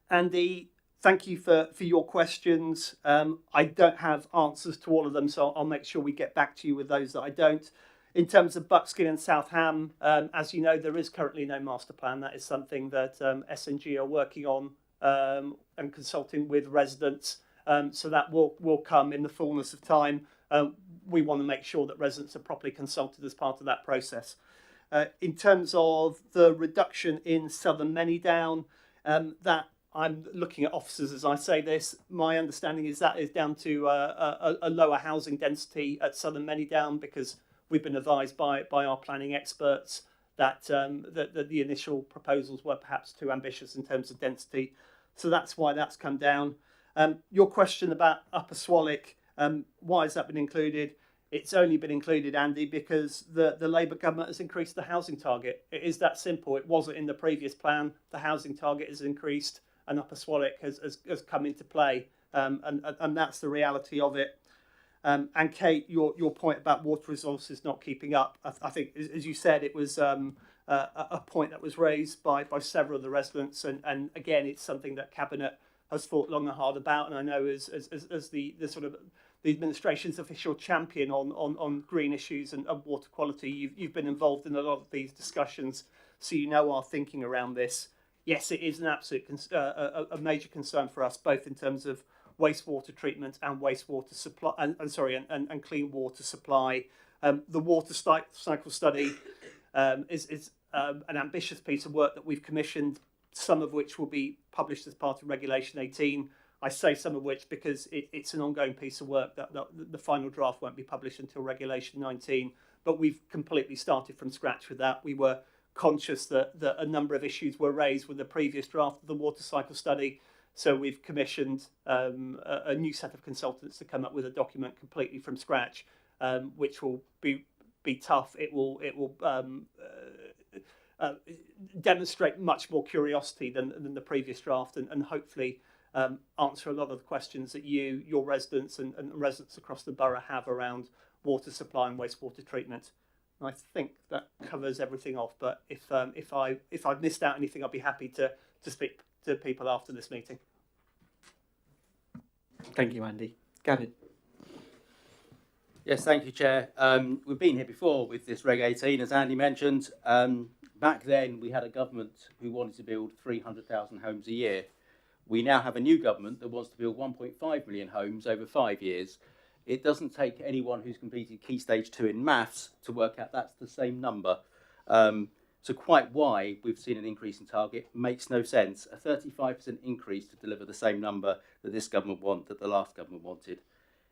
Andy, thank you for your questions. I don't have answers to all of them, so I'll make sure we get back to you with those that I don't. In terms of Buckskin and South Ham, as you know, there is currently no master plan. That is something that S&G are working on and consulting with residents. So that will come in the fullness of time. We want to make sure that residents are properly consulted as part of that process. In terms of the reduction in Southern Manydown, that I'm looking at officers as I say this. My understanding is that is down to a lower housing density at Southern Manydown, because we've been advised by our planning experts that, that the initial proposals were perhaps too ambitious in terms of density. So that's why that's come down. Your question about Upper Swallock, why has that been included? It's only been included, Andy, because the Labour government has increased the housing target. It is that simple. It wasn't in the previous plan. The housing target has increased and Upper Swallock has come into play. And that's the reality of it. And Kate, your point about water resources not keeping up, I think, as you said, it was a point that was raised by several of the residents. And again, it's something that Cabinet has thought long and hard about. And I know as the sort of the administration's official champion on green issues and water quality, you've been involved in a lot of these discussions, so you know our thinking around this. Yes, it is an absolute a major concern for us, both in terms of wastewater treatment and wastewater supply, and clean water supply. The water cycle study is an ambitious piece of work that we've commissioned, some of which will be published as part of Regulation 18. I say some of which because it's an ongoing piece of work that the final draft won't be published until Regulation 19. But we've completely started from scratch with that. We were conscious that a number of issues were raised with the previous draft of the water cycle study. So we've commissioned a new set of consultants to come up with a document completely from scratch, which will be tough. It will demonstrate much more curiosity than the previous draft, and hopefully answer a lot of the questions that your residents and residents across the borough have around water supply and wastewater treatment. And I think that covers everything off. But if I've missed out anything, I'll be happy to speak to people after this meeting. Thank you, Andy. Gavin. Yes, thank you, Chair. We've been here before with this Reg 18, as Andy mentioned. Back then, we had a government who wanted to build 300,000 homes a year. We now have a new government that wants to build 1.5 million homes over 5 years. It doesn't take anyone who's completed Key Stage 2 in maths to work out that's the same number. So quite why we've seen an increase in target makes no sense. A 35% increase to deliver the same number that this government that the last government wanted.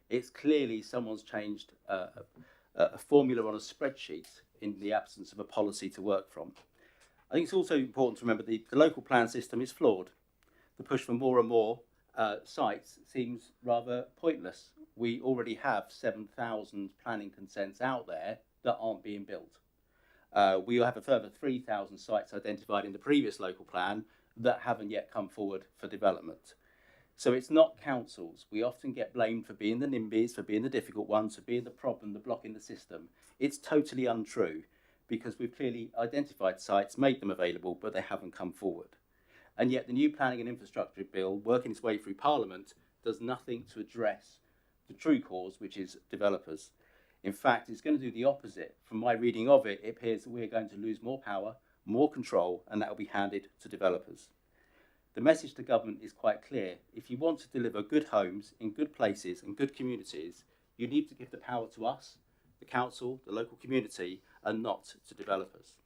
It's clearly someone's changed a formula on a spreadsheet in the absence of a policy to work from. I think it's also important to remember the local plan system is flawed. The push for more and more sites seems rather pointless. We already have 7,000 planning consents out there that aren't being built. We have a further 3,000 sites identified in the previous local plan that haven't yet come forward for development. So it's not councils. We often get blamed for being the NIMBYs, for being the difficult ones, for being the problem, the block in the system. It's totally untrue, because we've clearly identified sites, made them available, but they haven't come forward. And yet the new planning and infrastructure bill, working its way through Parliament, does nothing to address the true cause, which is developers. In fact, it's going to do the opposite. From my reading of it, it appears that we're going to lose more power, more control, and that will be handed to developers. The message to government is quite clear. If you want to deliver good homes in good places and good communities, you need to give the power to us, the council, the local community, and not to developers.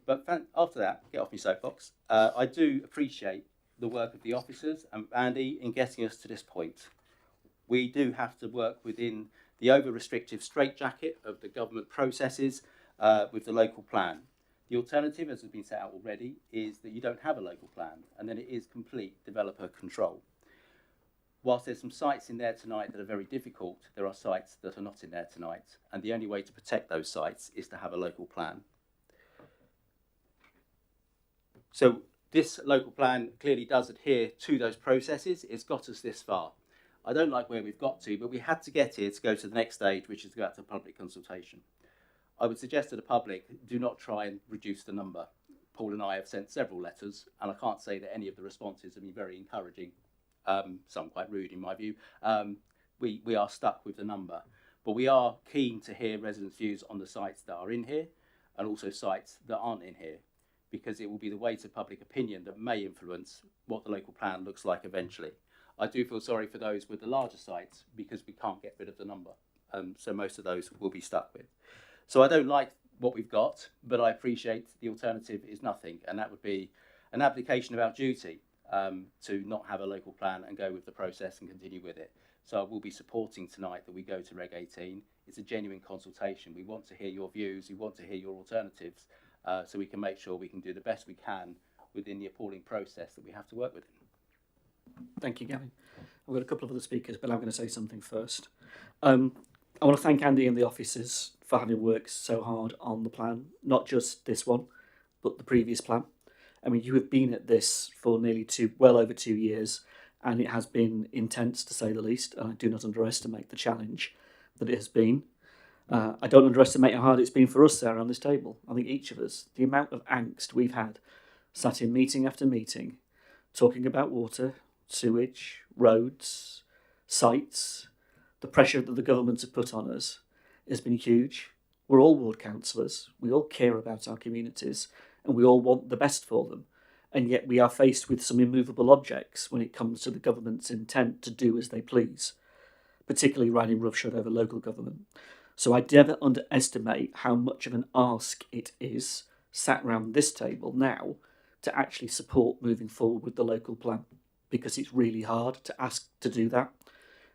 But after that, get off my soapbox, I do appreciate the work of the officers and Andy in getting us to this point. We do have to work within the over-restrictive straitjacket of the government processes with the local plan. The alternative, as has been set out already, is that you don't have a local plan, and then it is complete developer control. Whilst there's some sites in there tonight that are very difficult, there are sites that are not in there tonight, and the only way to protect those sites is to have a local plan. So this local plan clearly does adhere to those processes. It's got us this far. I don't like where we've got to, but we had to get here to go to the next stage, which is to go out to public consultation. I would suggest to the public, do not try and reduce the number. Paul and I have sent several letters, and I can't say that any of the responses have been very encouraging, some quite rude in my view. We are stuck with the number. But we are keen to hear residents' views on the sites that are in here and also sites that aren't in here, because it will be the weight of public opinion that may influence what the local plan looks like eventually. I do feel sorry for those with the larger sites because we can't get rid of the number. So most of those will be stuck with. So I don't like what we've got, but I appreciate the alternative is nothing, and that would be an application of our duty to not have a local plan and go with the process and continue with it. So I will be supporting tonight that we go to Reg 18. It's a genuine consultation. We want to hear your views, we want to hear your alternatives, so we can make sure we can do the best we can within the appalling process that we have to work within. Thank you, Gavin. I've got a couple of other speakers, but I'm going to say something first. I want to thank Andy and the officers for having worked so hard on the plan, not just this one, but the previous plan. I mean, you have been at this for nearly well over 2 years, and it has been intense, to say the least, and I do not underestimate the challenge that it has been. I don't underestimate how hard it's been for us there on this table. I think each of us, the amount of angst we've had, sat in meeting after meeting, talking about water, sewage, roads, sites, the pressure that the governments have put on us has been huge. We're all ward councillors, we all care about our communities, and we all want the best for them. And yet we are faced with some immovable objects when it comes to the government's intent to do as they please, particularly riding roughshod over local government. So I never underestimate how much of an ask it is, sat around this table now, to actually support moving forward with the local plan, because it's really hard to ask to do that.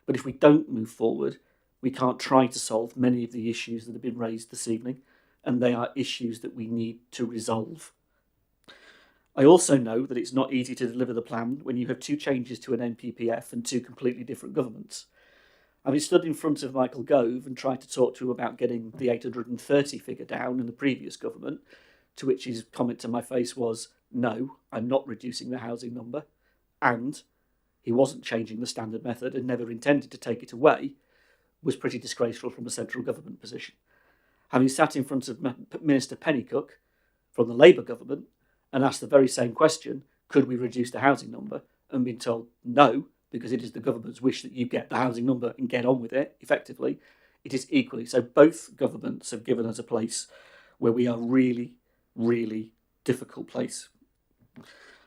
But if we don't move forward, we can't try to solve many of the issues that have been raised this evening, and they are issues that we need to resolve. I also know that it's not easy to deliver the plan when you have 2 changes to an NPPF and 2 completely different governments. Having stood in front of Michael Gove and tried to talk to him about getting the 830 figure down in the previous government, to which his comment to my face was, no, I'm not reducing the housing number, and he wasn't changing the standard method and never intended to take it away, was pretty disgraceful from a central government position. Having sat in front of Minister Pennycook from the Labour government and asked the very same question, could we reduce the housing number, and been told no, because it is the government's wish that you get the housing number and get on with it effectively, it is equally. So both governments have given us a place where we are really, really difficult place.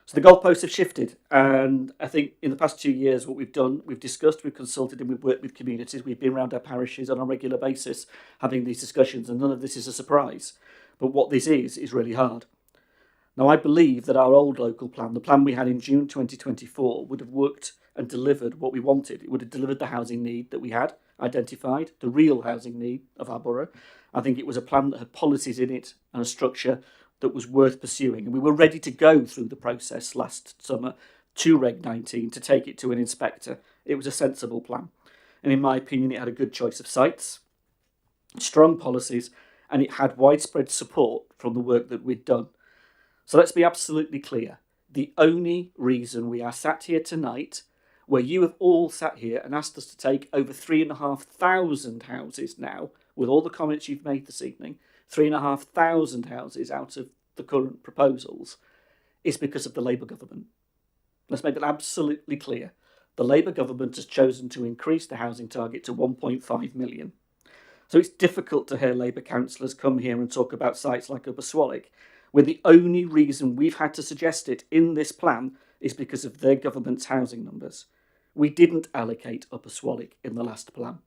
So the goalposts have shifted, and I think in the past 2 years what we've done, we've discussed, we've consulted, and we've worked with communities. We've been around our parishes on a regular basis having these discussions, and none of this is a surprise. But what this is really hard. Now, I believe that our old local plan, the plan we had in June 2024, would have worked and delivered what we wanted. It would have delivered the housing need that we had identified, the real housing need of our borough. I think it was a plan that had policies in it and a structure that was worth pursuing. And we were ready to go through the process last summer to Reg 19 to take it to an inspector. It was a sensible plan. And in my opinion, it had a good choice of sites, strong policies, and it had widespread support from the work that we'd done. So let's be absolutely clear. The only reason we are sat here tonight, where you have all sat here and asked us to take over 3,500 houses now, with all the comments you've made this evening, 3,500 houses out of the current proposals, is because of the Labour government. Let's make that absolutely clear. The Labour government has chosen to increase the housing target to 1.5 million. So it's difficult to hear Labour councillors come here and talk about sites like Upper Swallow, where the only reason we've had to suggest it in this plan is because of their government's housing numbers. We didn't allocate Upper Swallow in the last plan.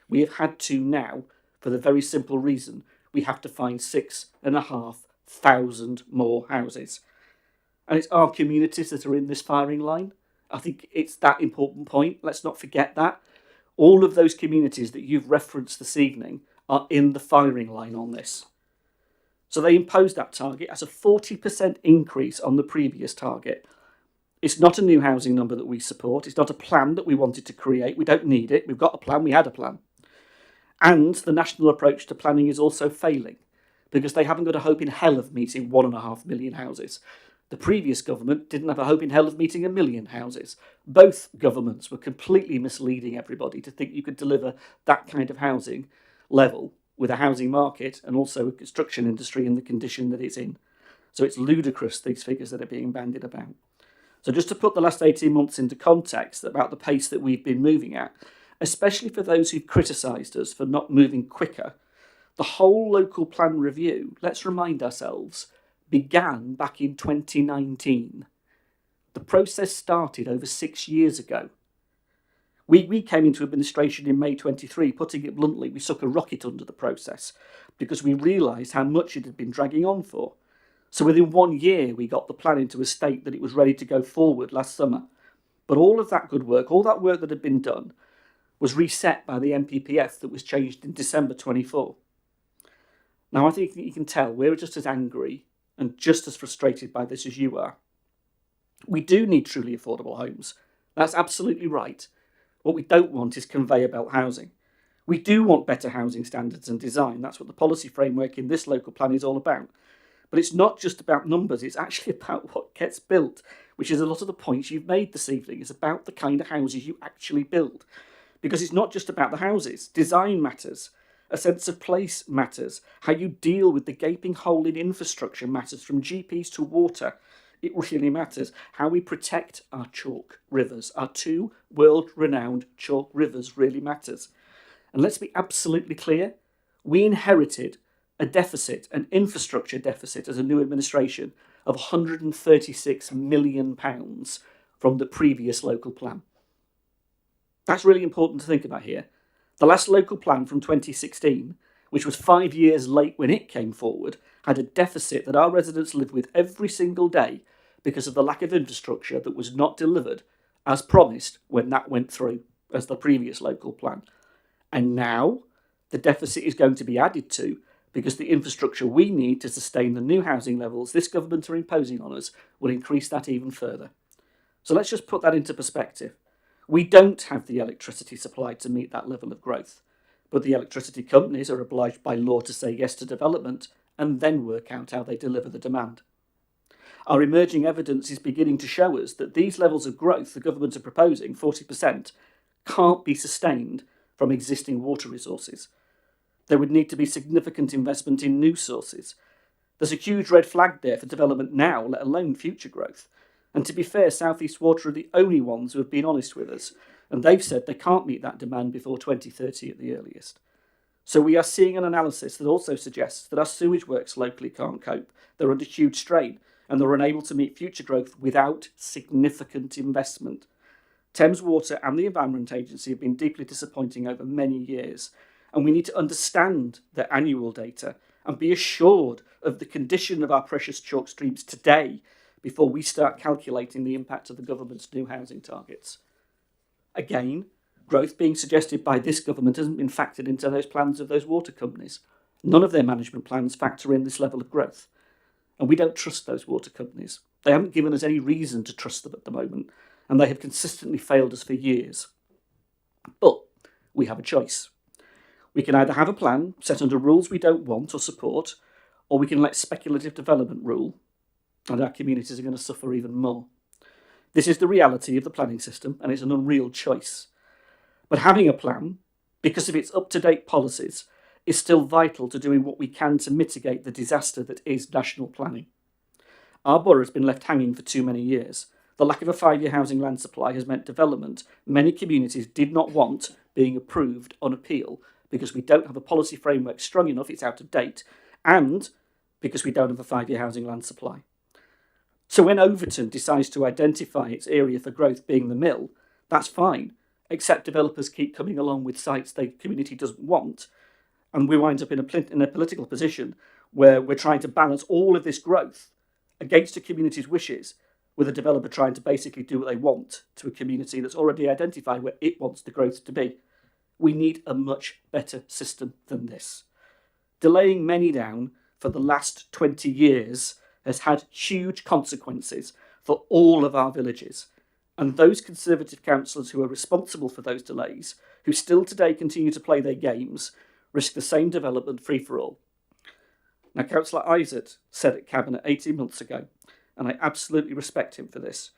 We have had to now, for the very simple reason we have to find 6,500 more houses. And it's our communities that are in this firing line. I think it's that important point. Let's not forget that. All of those communities that you've referenced this evening are in the firing line on this. So they imposed that target as a 40% increase on the previous target. It's not a new housing number that we support. It's not a plan that we wanted to create. We don't need it. We've got a plan. We had a plan. And the national approach to planning is also failing because they haven't got a hope in hell of meeting 1.5 million houses. The previous government didn't have a hope in hell of meeting 1 million houses. Both governments were completely misleading everybody to think you could deliver that kind of housing level with a housing market and also a construction industry in the condition that it's in. So it's ludicrous, these figures that are being bandied about. So just to put the last 18 months into context about the pace that we've been moving at, especially for those who've criticised us for not moving quicker. The whole local plan review, let's remind ourselves, began back in 2019. The process started over 6 years ago. We came into administration in May 23, putting it bluntly, we stuck a rocket under the process because we realised how much it had been dragging on for. So within 1 year, we got the plan into a state that it was ready to go forward last summer. But all of that good work, all that work that had been done, was reset by the MPPF that was changed in December 24. Now, I think you can tell we're just as angry and just as frustrated by this as you are. We do need truly affordable homes. That's absolutely right. What we don't want is conveyor belt housing. We do want better housing standards and design. That's what the policy framework in this local plan is all about. But it's not just about numbers, it's actually about what gets built, which is a lot of the points you've made this evening. It's about the kind of houses you actually build. Because it's not just about the houses. Design matters. A sense of place matters. How you deal with the gaping hole in infrastructure matters, from GPs to water. It really matters. How we protect our chalk rivers, our 2 world-renowned chalk rivers, really matters. And let's be absolutely clear, we inherited a deficit, an infrastructure deficit as a new administration of £136 million from the previous local plan. That's really important to think about here. The last local plan from 2016, which was 5 years late when it came forward, had a deficit that our residents live with every single day because of the lack of infrastructure that was not delivered as promised when that went through as the previous local plan. And now the deficit is going to be added to because the infrastructure we need to sustain the new housing levels this government are imposing on us will increase that even further. So let's just put that into perspective. We don't have the electricity supply to meet that level of growth, but the electricity companies are obliged by law to say yes to development and then work out how they deliver the demand. Our emerging evidence is beginning to show us that these levels of growth the government are proposing, 40%, can't be sustained from existing water resources. There would need to be significant investment in new sources. There's a huge red flag there for development now, let alone future growth. And to be fair, South East Water are the only ones who have been honest with us, and they've said they can't meet that demand before 2030 at the earliest. So we are seeing an analysis that also suggests that our sewage works locally can't cope. They're under huge strain, and they're unable to meet future growth without significant investment. Thames Water and the Environment Agency have been deeply disappointing over many years, and we need to understand their annual data and be assured of the condition of our precious chalk streams today before we start calculating the impact of the government's new housing targets. Again, growth being suggested by this government hasn't been factored into those plans of those water companies. None of their management plans factor in this level of growth. And we don't trust those water companies. They haven't given us any reason to trust them at the moment, and they have consistently failed us for years. But we have a choice. We can either have a plan set under rules we don't want or support, or we can let speculative development rule, and our communities are going to suffer even more. This is the reality of the planning system, and it's an unreal choice. But having a plan, because of its up-to-date policies, is still vital to doing what we can to mitigate the disaster that is national planning. Our borough has been left hanging for too many years. The lack of a 5-year housing land supply has meant development many communities did not want being approved on appeal because we don't have a policy framework strong enough, it's out of date, and because we don't have a 5-year housing land supply. So when Overton decides to identify its area for growth being the mill, that's fine, except developers keep coming along with sites the community doesn't want, and we wind up in a political position where we're trying to balance all of this growth against a community's wishes with a developer trying to basically do what they want to a community that's already identified where it wants the growth to be. We need a much better system than this. Delaying many down for the last 20 years has had huge consequences for all of our villages. And those Conservative councillors who are responsible for those delays, who still today continue to play their games, risk the same development free-for-all. Now, Councillor Isaac said at Cabinet 18 months ago, and I absolutely respect him for this,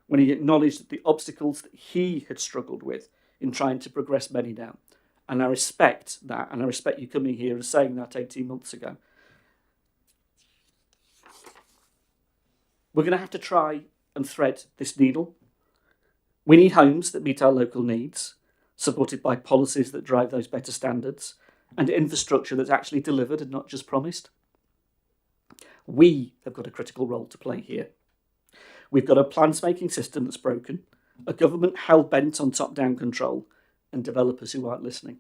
when he acknowledged the obstacles that he had struggled with in trying to progress many down. And I respect that, and I respect you coming here and saying that 18 months ago. We're going to have to try and thread this needle. We need homes that meet our local needs, supported by policies that drive those better standards, and infrastructure that's actually delivered and not just promised. We have got a critical role to play here. We've got a plans-making system that's broken, a government hell-bent on top-down control, and developers who aren't listening.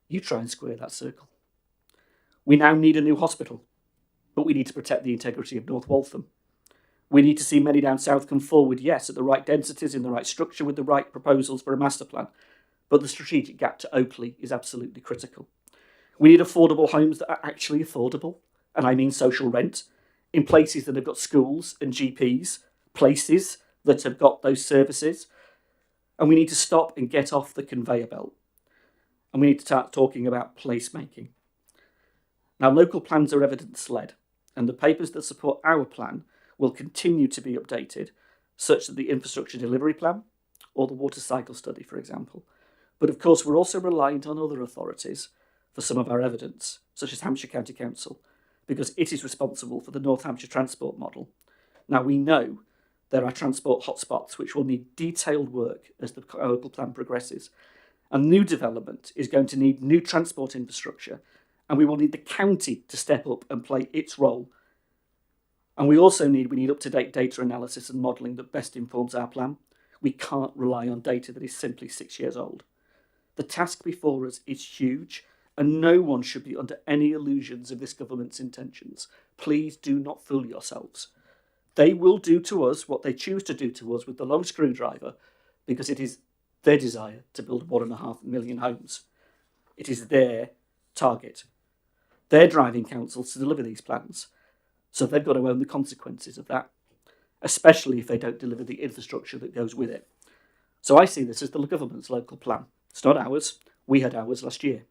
You try and square that circle. We now need a new hospital, but we need to protect the integrity of North Waltham. We need to see many down south come forward, yes, at the right densities, in the right structure, with the right proposals for a master plan. But the strategic gap to Oakley is absolutely critical. We need affordable homes that are actually affordable, and I mean social rent, in places that have got schools and GPs, places that have got those services. And we need to stop and get off the conveyor belt. And we need to start talking about placemaking. Now, local plans are evidence-led, and the papers that support our plan will continue to be updated, such that the infrastructure delivery plan or the water cycle study, for example. But of course, we're also reliant on other authorities for some of our evidence, such as Hampshire County Council, because it is responsible for the North Hampshire transport model. Now, we know there are transport hotspots which will need detailed work as the local plan progresses. And new development is going to need new transport infrastructure, and we will need the county to step up and play its role. And we need up-to-date data analysis and modelling that best informs our plan. We can't rely on data that is simply 6 years old. The task before us is huge, and no one should be under any illusions of this government's intentions. Please do not fool yourselves. They will do to us what they choose to do to us with the long screwdriver, because it is their desire to build 1.5 million homes. It is their target. They're driving councils to deliver these plans, so they've got to own the consequences of that, especially if they don't deliver the infrastructure that goes with it. So I see this as the government's local plan. It's not ours. We had ours last year.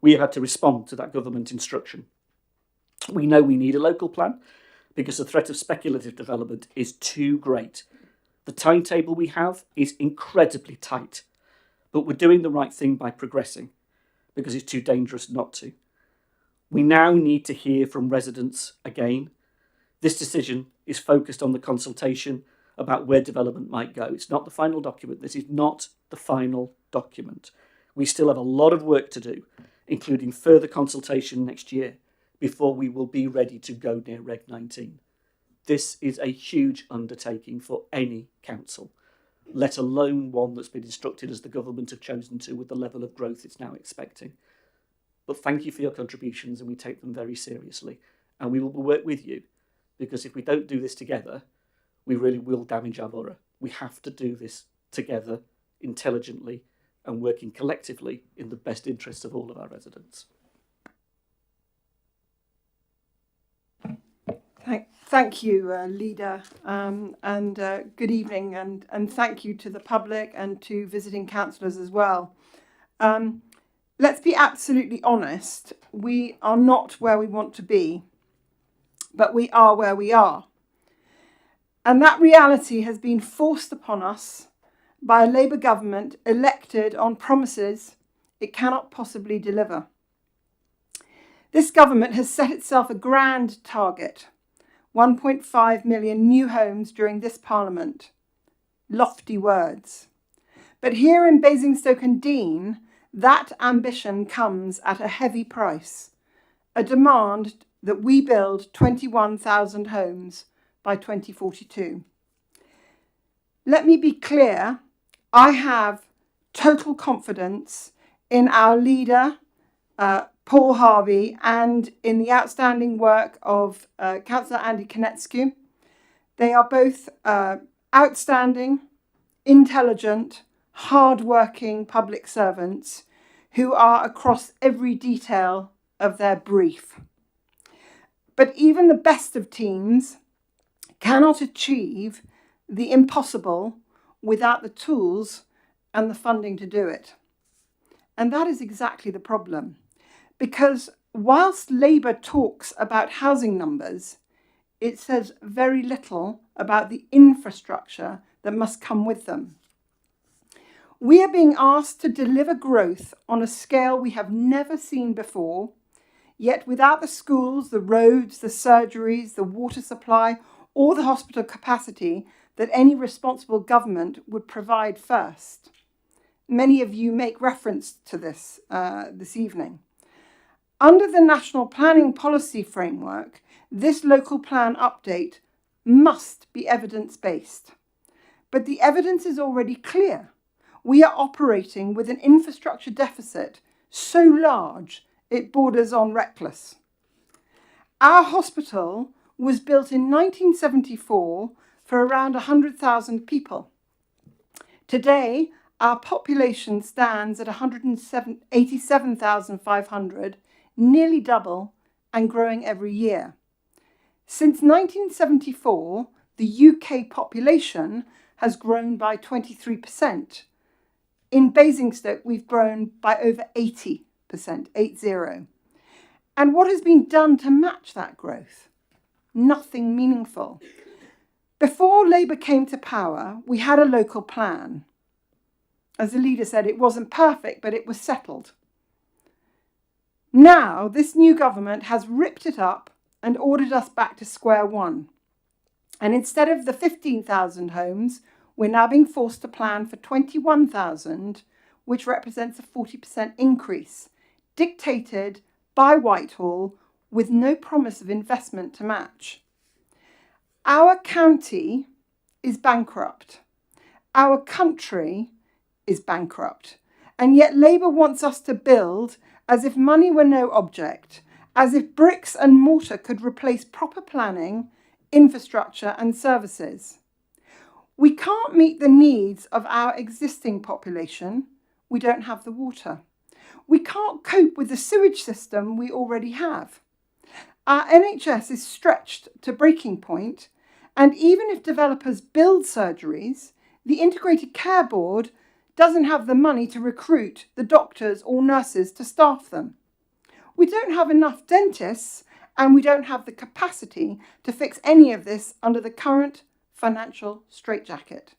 We have had to respond to that government instruction. We know we need a local plan because the threat of speculative development is too great. The timetable we have is incredibly tight, but we're doing the right thing by progressing because it's too dangerous not to. We now need to hear from residents again. This decision is focused on the consultation about where development might go. It's not the final document. This is not the final document. We still have a lot of work to do, including further consultation next year, before we will be ready to go near Reg 19. This is a huge undertaking for any council, let alone one that's been instructed as the government have chosen to with the level of growth it's now expecting. But thank you for your contributions, and we take them very seriously. And we will work with you, because if we don't do this together, we really will damage our borough. We have to do this together, intelligently, and working collectively in the best interests of all of our residents. Thank you, Leader, and good evening, and thank you to the public and to visiting councillors as well. Let's be absolutely honest, we are not where we want to be, but we are where we are. And that reality has been forced upon us by a Labour government elected on promises it cannot possibly deliver. This government has set itself a grand target, 1.5 million new homes during this Parliament. Lofty words. But here in Basingstoke and Deane, that ambition comes at a heavy price, a demand that we build 21,000 homes by 2042. Let me be clear, I have total confidence in our leader, Paul Harvey, and in the outstanding work of Councillor Andy Konecki. They are both outstanding, intelligent, hard-working public servants who are across every detail of their brief. But even the best of teams cannot achieve the impossible without the tools and the funding to do it. And that is exactly the problem. Because whilst Labour talks about housing numbers, it says very little about the infrastructure that must come with them. We are being asked to deliver growth on a scale we have never seen before, yet without the schools, the roads, the surgeries, the water supply, or the hospital capacity that any responsible government would provide first. Many of you make reference to this this evening. Under the National Planning Policy Framework, this local plan update must be evidence-based. But the evidence is already clear. We are operating with an infrastructure deficit so large it borders on reckless. Our hospital was built in 1974 for around 100,000 people. Today, our population stands at 187,500, nearly double and growing every year. Since 1974, the UK population has grown by 23%. In Basingstoke, we've grown by over 80%, 80. And what has been done to match that growth? Nothing meaningful. Before Labour came to power, we had a local plan. As the leader said, it wasn't perfect, but it was settled. Now, this new government has ripped it up and ordered us back to square one. And instead of the 15,000 homes, we're now being forced to plan for 21,000, which represents a 40% increase, dictated by Whitehall with no promise of investment to match. Our county is bankrupt. Our country is bankrupt. And yet Labour wants us to build as if money were no object, as if bricks and mortar could replace proper planning, infrastructure and services. We can't meet the needs of our existing population. We don't have the water. We can't cope with the sewage system we already have. Our NHS is stretched to breaking point, and even if developers build surgeries, the Integrated Care Board doesn't have the money to recruit the doctors or nurses to staff them. We don't have enough dentists, and we don't have the capacity to fix any of this under the current financial straitjacket.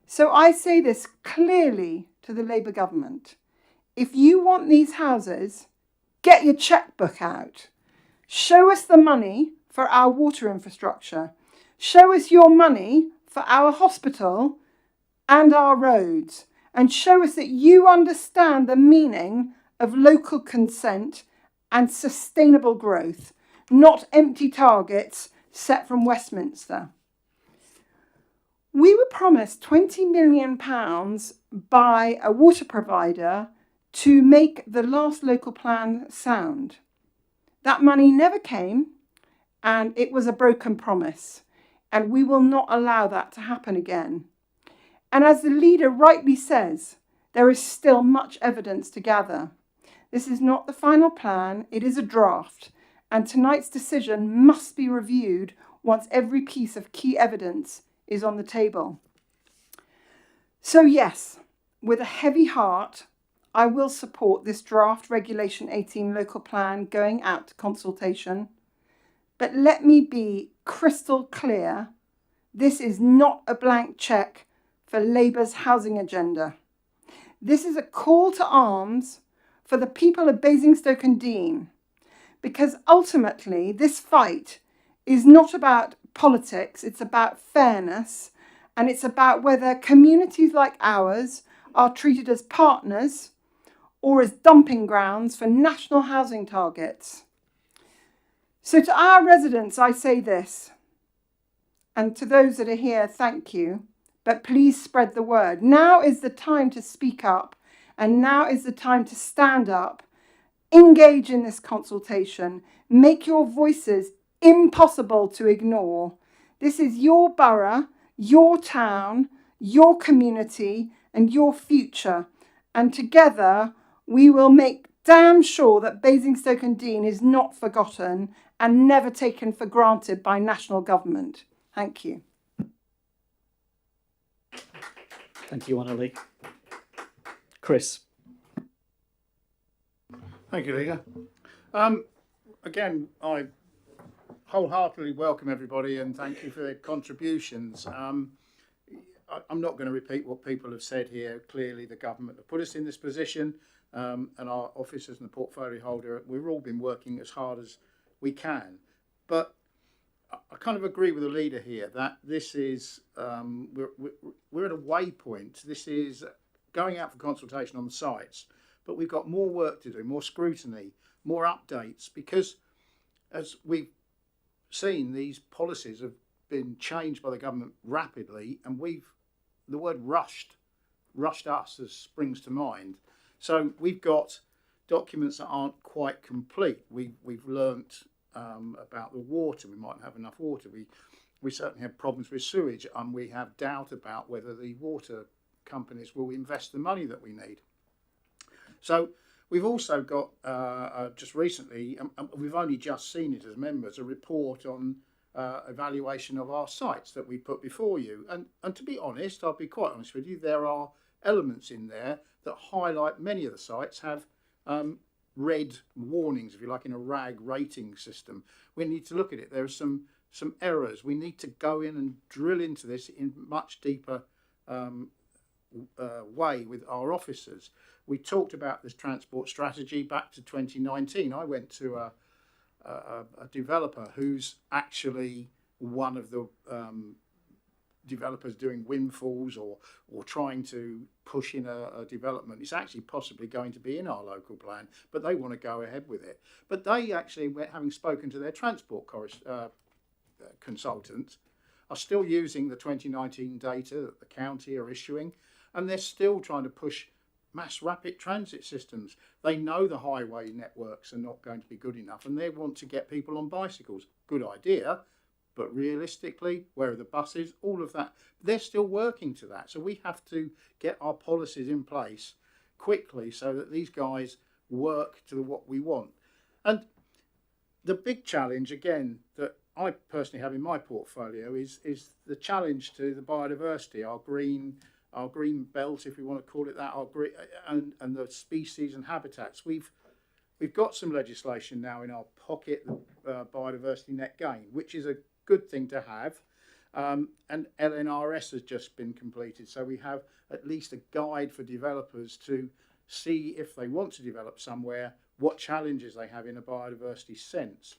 So I say this clearly to the Labour government. If you want these houses, get your chequebook out. Show us the money for our water infrastructure. Show us your money for our hospital and our roads. And show us that you understand the meaning of local consent and sustainable growth, not empty targets set from Westminster. We were promised £20 million by a water provider to make the last local plan sound. That money never came, and it was a broken promise, and we will not allow that to happen again. And as the leader rightly says, there is still much evidence to gather. This is not the final plan, it is a draft, and tonight's decision must be reviewed once every piece of key evidence is on the table. So yes, with a heavy heart, I will support this draft Regulation 18 local plan going out to consultation. But let me be crystal clear, this is not a blank cheque for Labour's housing agenda. This is a call to arms for the people of Basingstoke and Deane, because ultimately this fight is not about politics, it's about fairness, and it's about whether communities like ours are treated as partners or as dumping grounds for national housing targets. So to our residents, I say this, and to those that are here, thank you. But please spread the word. Now is the time to speak up, and now is the time to stand up, engage in this consultation, make your voices impossible to ignore. This is your borough, your town, your community, and your future. And together we will make damn sure that Basingstoke and Deane is not forgotten and never taken for granted by national government. Thank you. Thank you, Annalie. Chris. Thank you, Leader. Again, I wholeheartedly welcome everybody and thank you for their contributions. I'm not going to repeat what people have said here. Clearly, the government have put us in this position, and our officers and the portfolio holder, we've all been working as hard as we can. But I kind of agree with the leader here that this is we're at a waypoint. This is going out for consultation on the sites, but we've got more work to do, more scrutiny, more updates, because as we've seen, these policies have been changed by the government rapidly, and the word rushed us as springs to mind. So we've got documents that aren't quite complete. We've learnt about the water. We mightn't have enough water. We certainly have problems with sewage, and we have doubt about whether the water companies will invest the money that we need. So we've also got just recently, we've only just seen it as members, a report on evaluation of our sites that we put before you. And to be honest, I'll be quite honest with you, there are elements in there that highlight many of the sites have red warnings, if you like, in a RAG rating system. We need to look at it. There are some errors. We need to go in and drill into this in much deeper way with our officers. We talked about this transport strategy back to 2019. I went to a developer who's actually one of the developers doing windfalls or trying to push in a development. It's actually possibly going to be in our local plan, but they want to go ahead with it. But they actually, having spoken to their transport consultant, are still using the 2019 data that the county are issuing, and they're still trying to push mass rapid transit systems. They know the highway networks are not going to be good enough, and they want to get people on bicycles. Good idea, but realistically, where are the buses? All of that, they're still working to that. So we have to get our policies in place quickly so that these guys work to what we want. And the big challenge, again, that I personally have in my portfolio is the challenge to the biodiversity, our green belt, if we want to call it that, our green, and the species and habitats. We've got some legislation now in our pocket, the biodiversity net gain, which is a good thing to have, and LNRS has just been completed, so we have at least a guide for developers to see, if they want to develop somewhere, what challenges they have in a biodiversity sense.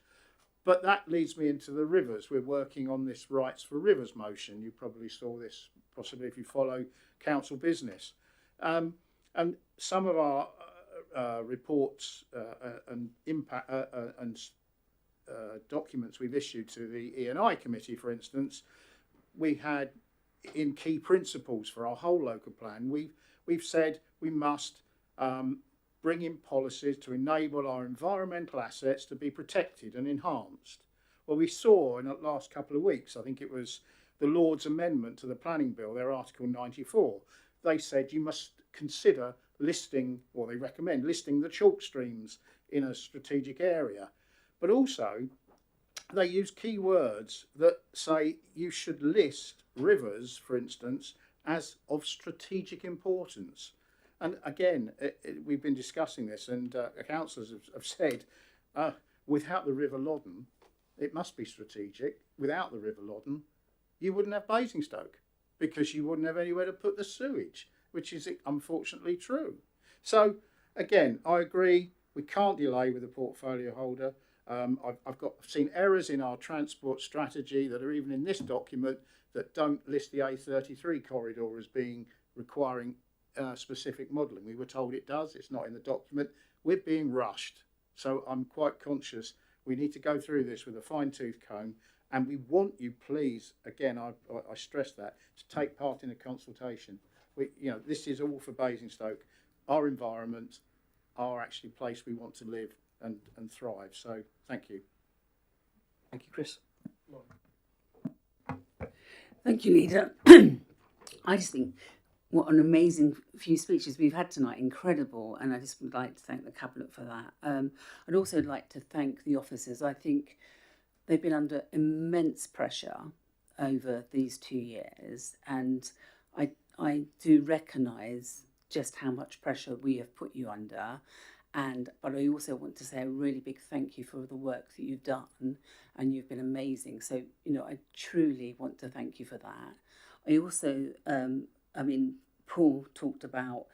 But that leads me into the rivers. We're working on this Rights for Rivers motion. You probably saw this, possibly if you follow council business. And some of our reports and impact and documents we've issued to the E&I committee, for instance, we had in key principles for our whole local plan, we've said we must bring in policies to enable our environmental assets to be protected and enhanced. Well, we saw in the last couple of weeks, I think it was the Lord's amendment to the planning bill, their Article 94, they said you must consider listing, or they recommend listing the chalk streams in a strategic area. But also, they use key words that say you should list rivers, for instance, as of strategic importance. And again, we've been discussing this, and councillors have said, without the River Loddon, it must be strategic. Without the River Loddon, you wouldn't have Basingstoke, because you wouldn't have anywhere to put the sewage, which is unfortunately true. So again, I agree, we can't delay with the portfolio holder. I've seen errors in our transport strategy that are even in this document that don't list the A33 corridor as being requiring specific modelling. We were told it does, it's not in the document. We're being rushed. So I'm quite conscious we need to go through this with a fine-tooth comb, and we want you, please, again, I stress that, to take part in a consultation. This is all for Basingstoke, our environment, our actually place we want to live and thrive. So thank you. Thank you, Chris. Thank you, Leader. I just think what an amazing few speeches we've had tonight, incredible, and I just would like to thank the cabinet for that. I'd also like to thank the officers. I think they've been under immense pressure over these 2 years, and I do recognise just how much pressure we have put you under. But I also want to say a really big thank you for the work that you've done, and you've been amazing. So, I truly want to thank you for that. I also, Paul talked about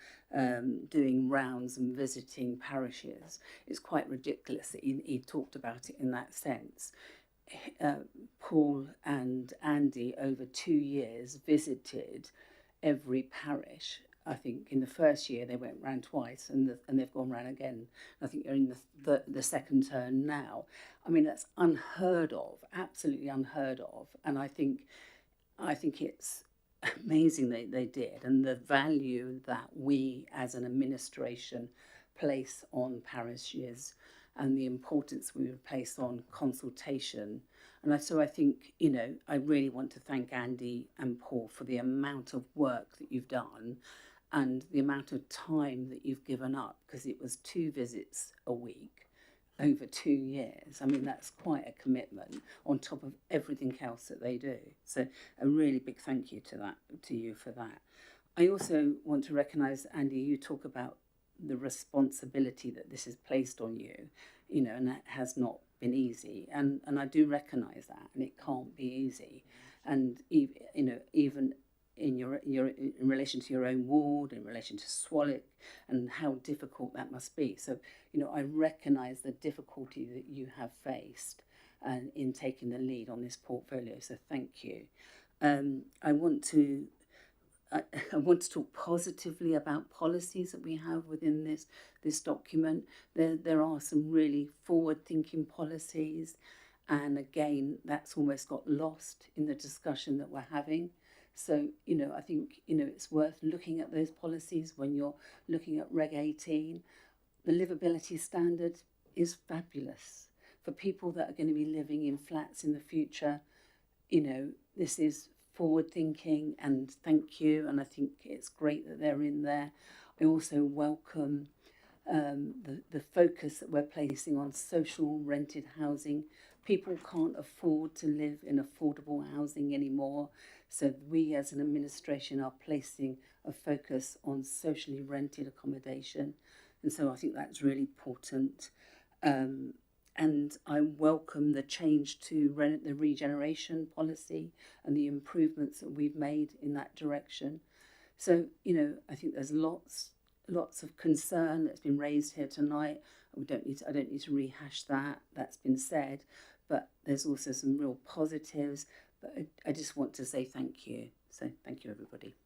doing rounds and visiting parishes. It's quite ridiculous that he talked about it in that sense. Paul and Andy, over 2 years, visited every parish I think in the first year they went round twice, and they've gone round again. I think they're in the second turn now. I mean, that's unheard of, absolutely unheard of. And I think it's amazing they did, and the value that we as an administration place on parishes, and the importance we would place on consultation. And so I think, you know, I really want to thank Andy and Paul for the amount of work that you've done and the amount of time that you've given up, because it was 2 visits a week over 2 years. I mean, that's quite a commitment on top of everything else that they do. So a really big thank you to you for that. I also want to recognise, Andy, you talk about the responsibility that this is placed on you, you know, and that has not been easy, and I do recognise that, and it can't be easy, and even in your in relation to your own ward, in relation to Swallock, and how difficult that must be. So, you know, I recognise the difficulty that you have faced and in taking the lead on this portfolio. So thank you. I want to talk positively about policies that we have within this document. There are some really forward-thinking policies, and again, that's almost got lost in the discussion that we're having. So, you know, I think, you know, it's worth looking at those policies when you're looking at Reg 18. The livability standard is fabulous for people that are going to be living in flats in the future. You know, this is forward thinking, and thank you, and I think it's great that they're in there. I also welcome the focus that we're placing on social rented housing. People can't afford to live in affordable housing anymore, so we as an administration are placing a focus on socially rented accommodation, and so I think that's really important. And I welcome the change to the regeneration policy and the improvements that we've made in that direction. So, you know, I think there's lots of concern that's been raised here tonight. I don't need to rehash that. That's been said, but there's also some real positives. But I just want to say thank you. So thank you, everybody.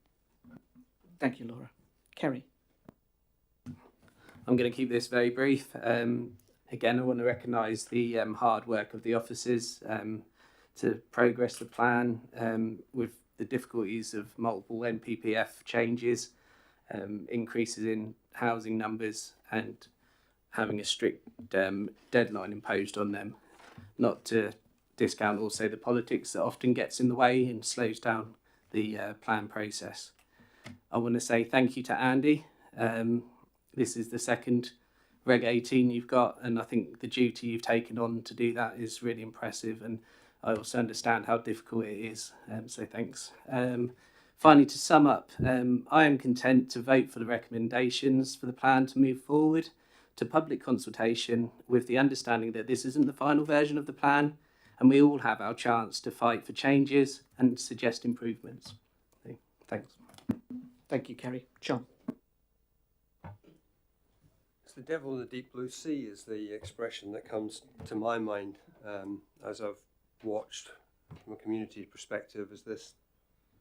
Thank you, Laura. Kerry. I'm going to keep this very brief. Again, I want to recognise the hard work of the officers to progress the plan with the difficulties of multiple NPPF changes, increases in housing numbers, and having a strict deadline imposed on them. Not to discount also the politics that often gets in the way and slows down the plan process. I want to say thank you to Andy. This is the second Reg 18 you've got, and I think the duty you've taken on to do that is really impressive, and I also understand how difficult it is, so thanks. Finally, to sum up, I am content to vote for the recommendations for the plan to move forward to public consultation, with the understanding that this isn't the final version of the plan, and we all have our chance to fight for changes and suggest improvements. So, thanks. Thank you, Kerry. John. The devil in the deep blue sea is the expression that comes to my mind as I've watched from a community perspective as this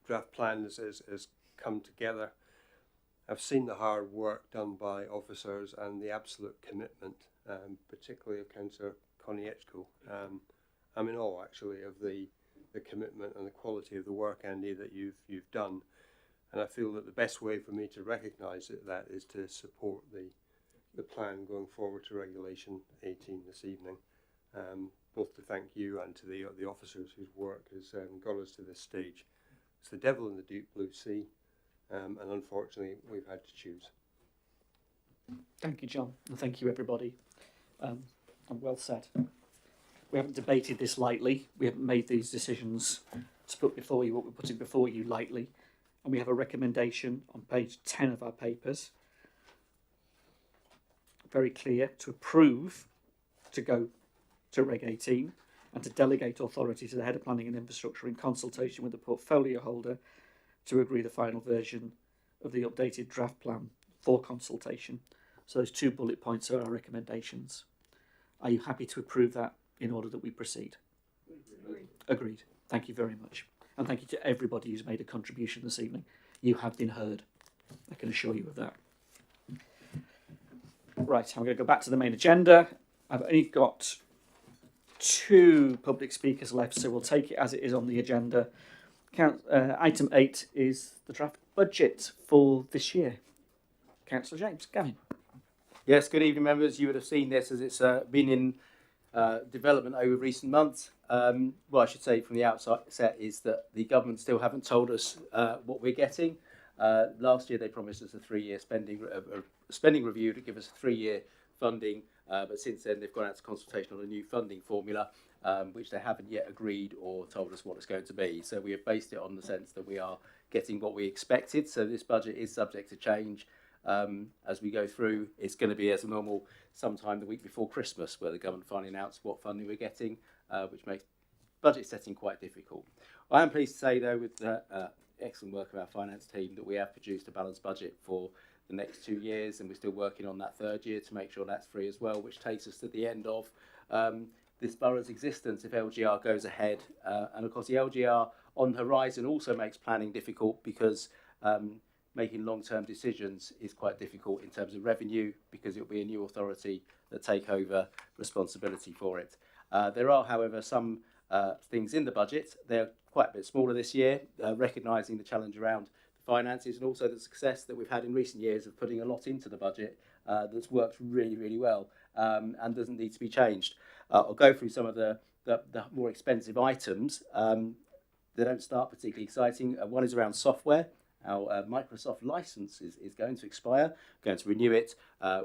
draft plan has come together. I've seen the hard work done by officers and the absolute commitment, particularly of Councillor Konieczko. I'm in awe actually of the commitment and the quality of the work, Andy, that you've done, and I feel that the best way for me to recognise that is to support the plan going forward to Regulation 18 this evening, both to thank you and to the officers whose work has got us to this stage. It's the devil in the deep blue sea, and unfortunately we've had to choose. Thank you, John, and thank you, everybody. And well said. We haven't debated this lightly. We haven't made these decisions to put before you what we're putting before you lightly, and we have a recommendation on page 10 of our papers. Very clear, to approve to go to Reg 18 and to delegate authority to the Head of Planning and Infrastructure in consultation with the portfolio holder to agree the final version of the updated draft plan for consultation. So those 2 bullet points are our recommendations. Are you happy to approve that in order that we proceed? Agreed. Thank you very much. And thank you to everybody who's made a contribution this evening. You have been heard. I can assure you of that. Right, I'm going to go back to the main agenda. I've only got 2 public speakers left, so we'll take it as it is on the agenda. Item 8 is the draft budget for this year. Councillor James, Gavin. Yes, good evening, members. You would have seen this as it's been in development over recent months. What I should say from the outset is that the government still haven't told us what we're getting. Last year they promised us a 3-year spending review to give us a 3-year funding, but since then they've gone out to consultation on a new funding formula, which they haven't yet agreed or told us what it's going to be. So we have based it on the sense that we are getting what we expected. So this budget is subject to change as we go through. It's going to be as normal sometime the week before Christmas, where the government finally announced what funding we're getting, which makes budget setting quite difficult. I am pleased to say, though, with the excellent work of our finance team, that we have produced a balanced budget for the next 2 years, and we're still working on that 3rd year to make sure that's free as well, which takes us to the end of this borough's existence if LGR goes ahead. And of course the LGR on the horizon also makes planning difficult, because making long-term decisions is quite difficult in terms of revenue, because it will be a new authority that take over responsibility for it. There are, however, some things in the budget. They're quite a bit smaller this year, recognising the challenge around finances and also the success that we've had in recent years of putting a lot into the budget that's worked really, really well and doesn't need to be changed. I'll go through some of the more expensive items. They don't start particularly exciting. One is around software. Our Microsoft license is going to expire. We're going to renew it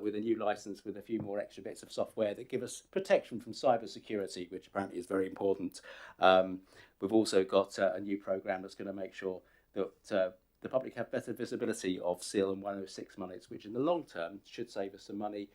with a new license with a few more extra bits of software that give us protection from cyber security, which apparently is very important. We've also got a new programme that's going to make sure that the public have better visibility of SIL and 106 monies, which in the long term should save us some money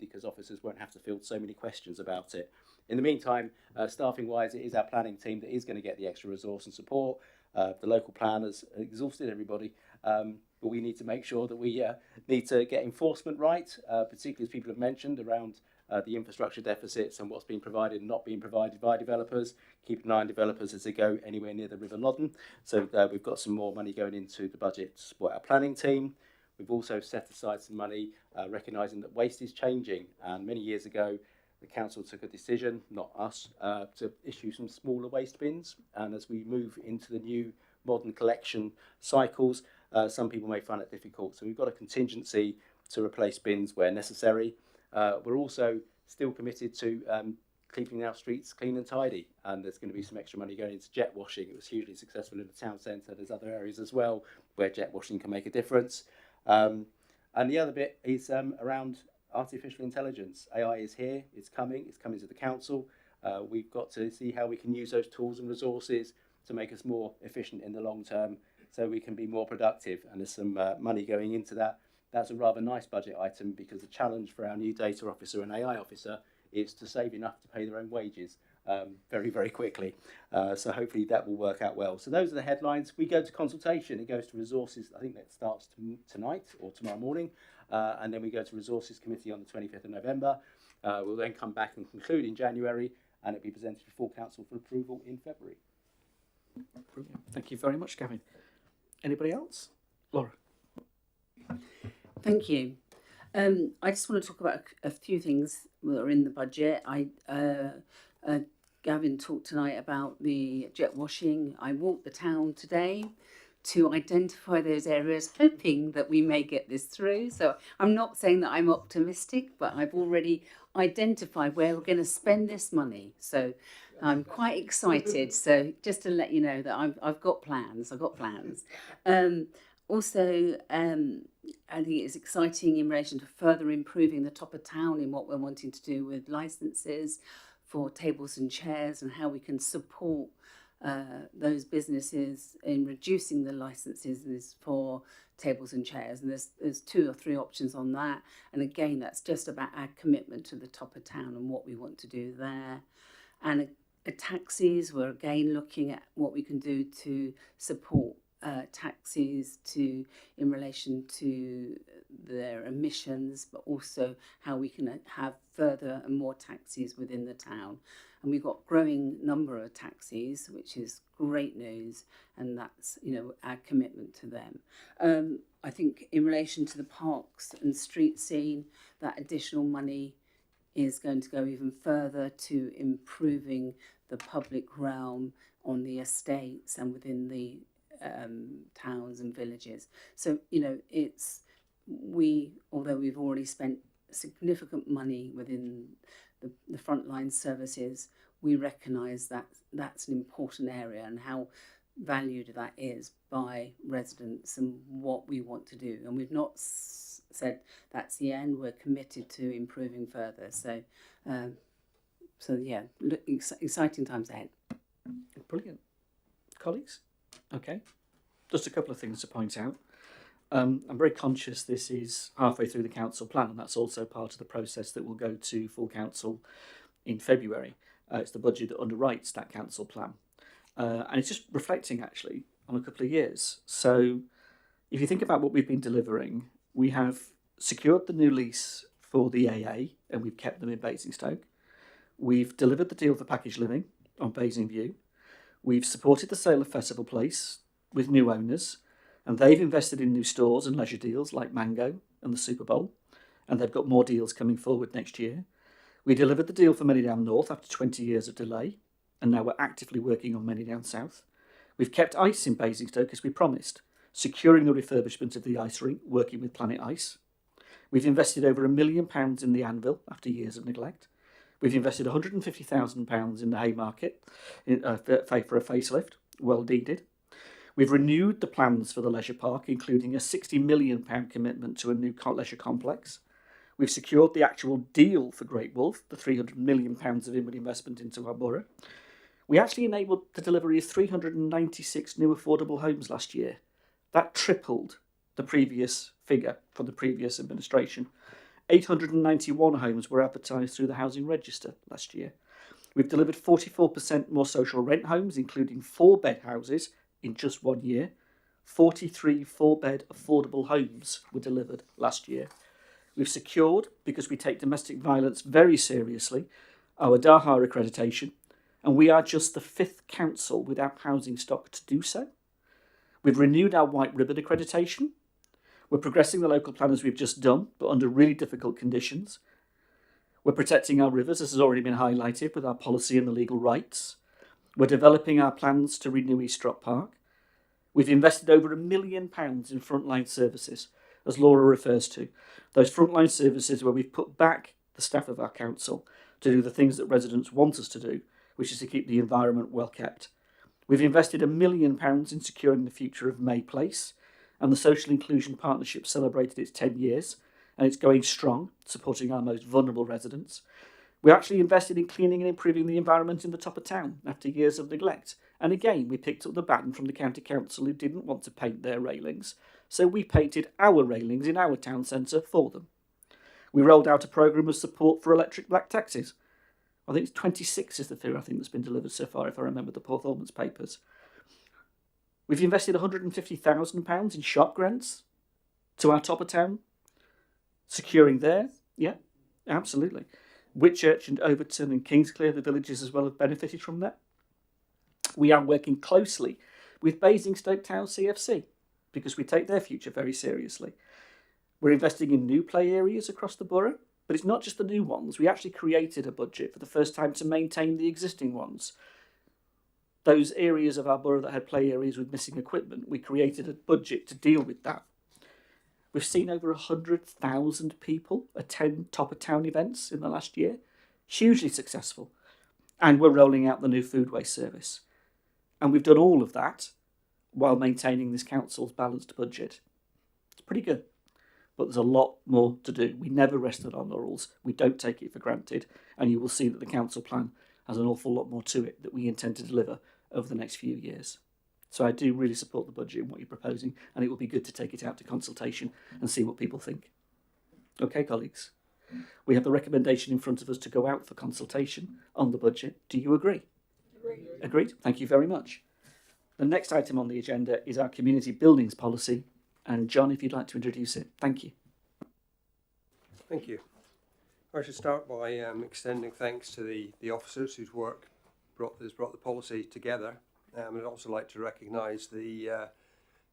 because officers won't have to field so many questions about it. In the meantime, staffing-wise, it is our planning team that is going to get the extra resource and support. The local plan has exhausted everybody, but we need to make sure that we need to get enforcement right, particularly as people have mentioned around the infrastructure deficits and what's being provided and not being provided by developers. Keep an eye on developers as they go anywhere near the River Loddon. So we've got some more money going into the budget to support our planning team. We've also set aside some money recognising that waste is changing, and many years ago the council took a decision, not us, to issue some smaller waste bins. And as we move into the new modern collection cycles, some people may find it difficult. So we've got a contingency to replace bins where necessary. We're also still committed to keeping our streets clean and tidy, and there's going to be some extra money going into jet washing. It was hugely successful in the town centre. There's other areas as well where jet washing can make a difference. And the other bit is around artificial intelligence. AI is here, it's coming to the council. We've got to see how we can use those tools and resources to make us more efficient in the long term so we can be more productive, and there's some money going into that. That's a rather nice budget item, because the challenge for our new data officer and AI officer is to save enough to pay their own wages very, very quickly. So hopefully that will work out well. So those are the headlines. We go to consultation. It goes to resources. I think that starts tonight or tomorrow morning. And then we go to Resources Committee on the 25th of November. We'll then come back and conclude in January, and it'll be presented to full council for approval in February. Brilliant. Thank you very much, Gavin. Anybody else? Laura. Thank you. I just want to talk about a few things that are in the budget. Gavin talked tonight about the jet washing. I walked the town today to identify those areas, hoping that we may get this through. So I'm not saying that I'm optimistic, but I've already identified where we're going to spend this money. So I'm quite excited. So just to let you know that I've got plans. Also, I think it's exciting in relation to further improving the top of town in what we're wanting to do with licences for tables and chairs, and how we can support those businesses in reducing the licences for tables and chairs. And there's 2 or 3 options on that. And again, that's just about our commitment to the top of town and what we want to do there. And taxis, we're again looking at what we can do to support taxis in relation to their emissions, but also how we can have further and more taxis within the town. and we've got growing number of taxis, which is great news, and that's, you know, our commitment to them. I think in relation to the parks and street scene, that additional money is going to go even further to improving the public realm on the estates and within the towns and villages. So, you know, although we've already spent significant money within the frontline services, we recognise that that's an important area and how valued that is by residents and what we want to do. And we've not said that's the end. We're committed to improving further. So, yeah, exciting times ahead. Brilliant. Colleagues? Okay. Just a couple of things to point out. I'm very conscious this is halfway through the council plan, and that's also part of the process that will go to full council in February. It's the budget that underwrites that council plan. And it's just reflecting actually on a couple of years. So if you think about what we've been delivering, we have secured the new lease for the AA, and we've kept them in Basingstoke. We've delivered the deal for package living on Basingview. We've supported the sale of Festival Place with new owners, and they've invested in new stores and leisure deals like Mango and the Super Bowl, and they've got more deals coming forward next year. We delivered the deal for Manydown North after 20 years of delay, and now we're actively working on Manydown South. We've kept ice in Basingstoke as we promised, securing the refurbishment of the ice rink, working with Planet Ice. We've invested over £1 million in the Anvil after years of neglect. We've invested £150,000 in the Haymarket for a facelift, well needed. We've renewed the plans for the leisure park, including a £60 million commitment to a new leisure complex. We've secured the actual deal for Great Wolf, the £300 million of inward investment into our borough. We actually enabled the delivery of 396 new affordable homes last year. That tripled the previous figure from the previous administration. 891 homes were advertised through the Housing Register last year. We've delivered 44% more social rent homes, including 4-bed houses in just 1 year. 43 4-bed affordable homes were delivered last year. We've secured, because we take domestic violence very seriously, our DAHA accreditation, and we are just the 5th council without housing stock to do so. We've renewed our White Ribbon accreditation. We're progressing the local plan as we've just done, but under really difficult conditions. We're protecting our rivers, as has already been highlighted, with our policy and the legal rights. We're developing our plans to renew East Rock Park. We've invested over £1 million in frontline services, as Laura refers to. Those frontline services where we've put back the staff of our council to do the things that residents want us to do, which is to keep the environment well kept. We've invested £1 million in securing the future of May Place, and the Social Inclusion Partnership celebrated its 10 years, and it's going strong, supporting our most vulnerable residents. We actually invested in cleaning and improving the environment in the top of town after years of neglect. And again, we picked up the baton from the county council who didn't want to paint their railings, so we painted our railings in our town centre for them. We rolled out a programme of support for electric black taxis. I think it's 26 is the figure I think that's been delivered so far, if I remember the performance papers. We've invested £150,000 in shop grants to our top of town, securing there. Yeah, absolutely. Whitchurch and Overton and Kingsclear, the villages as well, have benefited from that. We are working closely with Basingstoke Town CFC because we take their future very seriously. We're investing in new play areas across the borough, but it's not just the new ones. We actually created a budget for the first time to maintain the existing ones. Those areas of our borough that had play areas with missing equipment, we created a budget to deal with that. We've seen over 100,000 people attend top of town events in the last year. Hugely successful. And we're rolling out the new food waste service. And we've done all of that while maintaining this council's balanced budget. It's pretty good. But there's a lot more to do. We never rested on laurels. We don't take it for granted. And you will see that the council plan has an awful lot more to it that we intend to deliver over the next few years. So I do really support the budget and what you're proposing, and it will be good to take it out to consultation and see what people think. Okay, colleagues? We have the recommendation in front of us to go out for consultation on the budget. Do you agree? Agreed. Thank you very much. The next item on the agenda is our community buildings policy, and John, if you'd like to introduce it. Thank you. Thank you. I should start by extending thanks to the officers whose work has brought the policy together. I'd also like to recognise the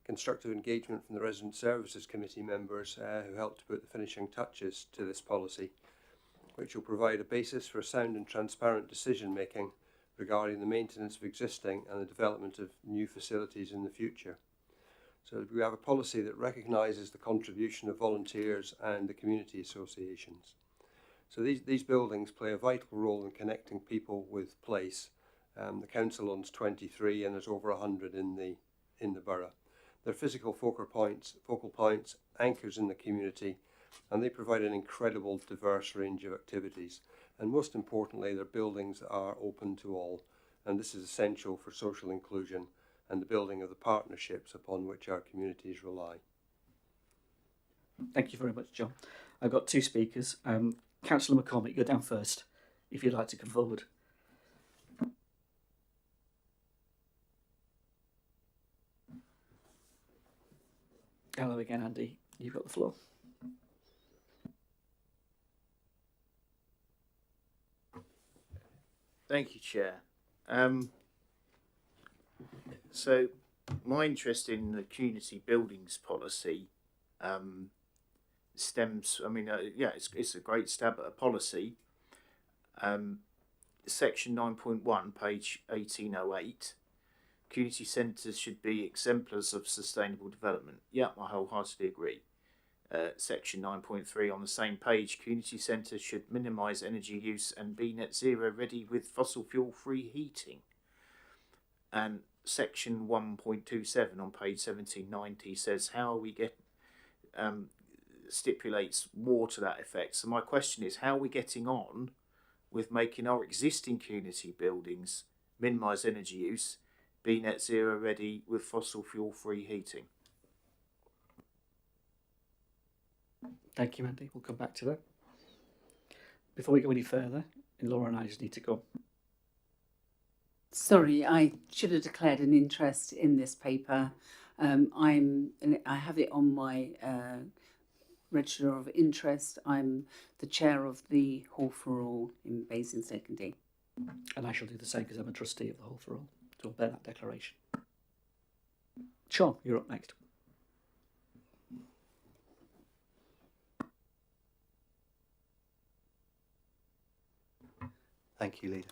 constructive engagement from the Resident Services Committee members who helped to put the finishing touches to this policy, which will provide a basis for sound and transparent decision making regarding the maintenance of existing and the development of new facilities in the future. So we have a policy that recognises the contribution of volunteers and the community associations. So these buildings play a vital role in connecting people with place. The council owns 23 and there's over 100 in the borough. They're physical focal points, anchors in the community, and they provide an incredible diverse range of activities. And most importantly, they're buildings that are open to all, and this is essential for social inclusion and the building of the partnerships upon which our communities rely. Thank you very much, John. I've got two speakers. Councillor McCormick, go down first, if you'd like to come forward. Hello again, Andy. You've got the floor. Thank you, Chair. So my interest in the community buildings policy stems, it's a great stab at a policy. Section 9.1, page 1808, community centres should be exemplars of sustainable development. Yeah, I wholeheartedly agree. Section 9.3 on the same page, community centres should minimise energy use and be net zero ready with fossil fuel free heating. And section 1.27 on page 1790 says how we get stipulates more to that effect. So my question is, how are we getting on with making our existing community buildings minimise energy use, be net zero ready with fossil fuel free heating? Thank you, Andy. We'll come back to that. Before we go any further, Laura and I just need to go. Sorry, I should have declared an interest in this paper. I have it on my register of interest. I'm the chair of the Hall for All in Basingstoke and D. And I shall do the same because I'm a trustee of the Hall for All. So I'll bear that declaration. Sean, you're up next. Thank you, Leader.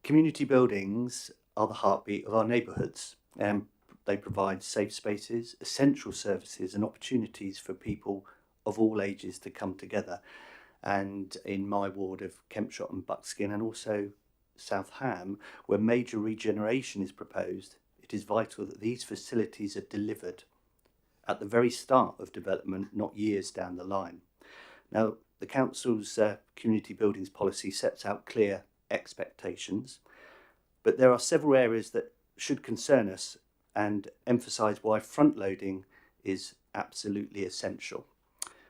Community buildings are the heartbeat of our neighbourhoods. They provide safe spaces, essential services and opportunities for people of all ages to come together. And in my ward of Kempshott and Buckskin, and also South Ham, where major regeneration is proposed, it is vital that these facilities are delivered at the very start of development, not years down the line. Now, the Council's community buildings policy sets out clear expectations, but there are several areas that should concern us and emphasise why front-loading is absolutely essential.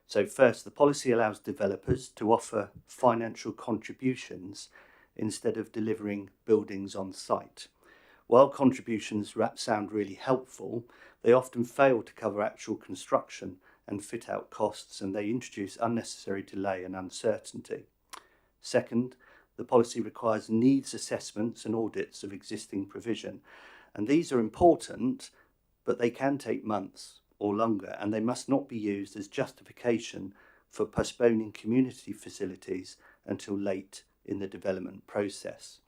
So first, the policy allows developers to offer financial contributions instead of delivering buildings on site. While contributions sound really helpful, they often fail to cover actual construction and fit out costs, and they introduce unnecessary delay and uncertainty. Second, the policy requires needs assessments and audits of existing provision, and these are important, but they can take months or longer, and they must not be used as justification for postponing community facilities until late in the development process.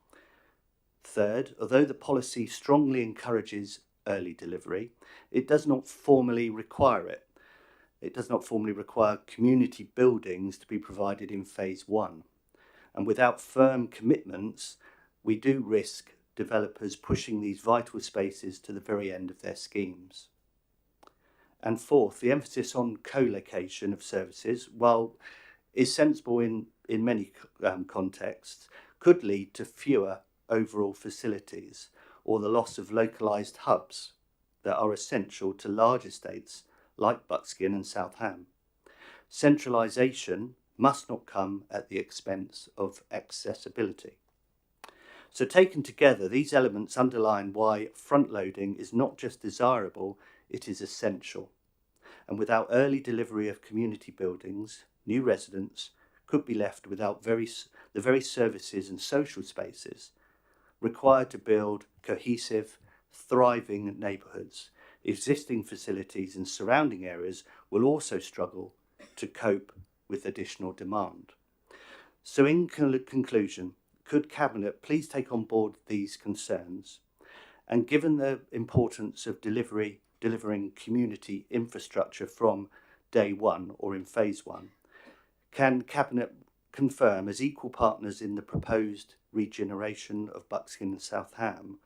Third, although the policy strongly encourages early delivery, it does not formally require it. It does not formally require community buildings to be provided in phase 1. And without firm commitments, we do risk developers pushing these vital spaces to the very end of their schemes. And fourth, the emphasis on co-location of services, while is sensible in many contexts, could lead to fewer overall facilities or the loss of localised hubs that are essential to large estates like Buckskin and South Ham. Centralisation must not come at the expense of accessibility. So taken together, these elements underline why front-loading is not just desirable, it is essential. And without early delivery of community buildings, new residents, could be left without the very services and social spaces required to build cohesive, thriving neighbourhoods. Existing facilities and surrounding areas will also struggle to cope with additional demand. So in conclusion, could Cabinet please take on board these concerns, and given the importance of delivering community infrastructure from day one or in phase one, can Cabinet confirm as equal partners in the proposed regeneration of Buckskin and South Ham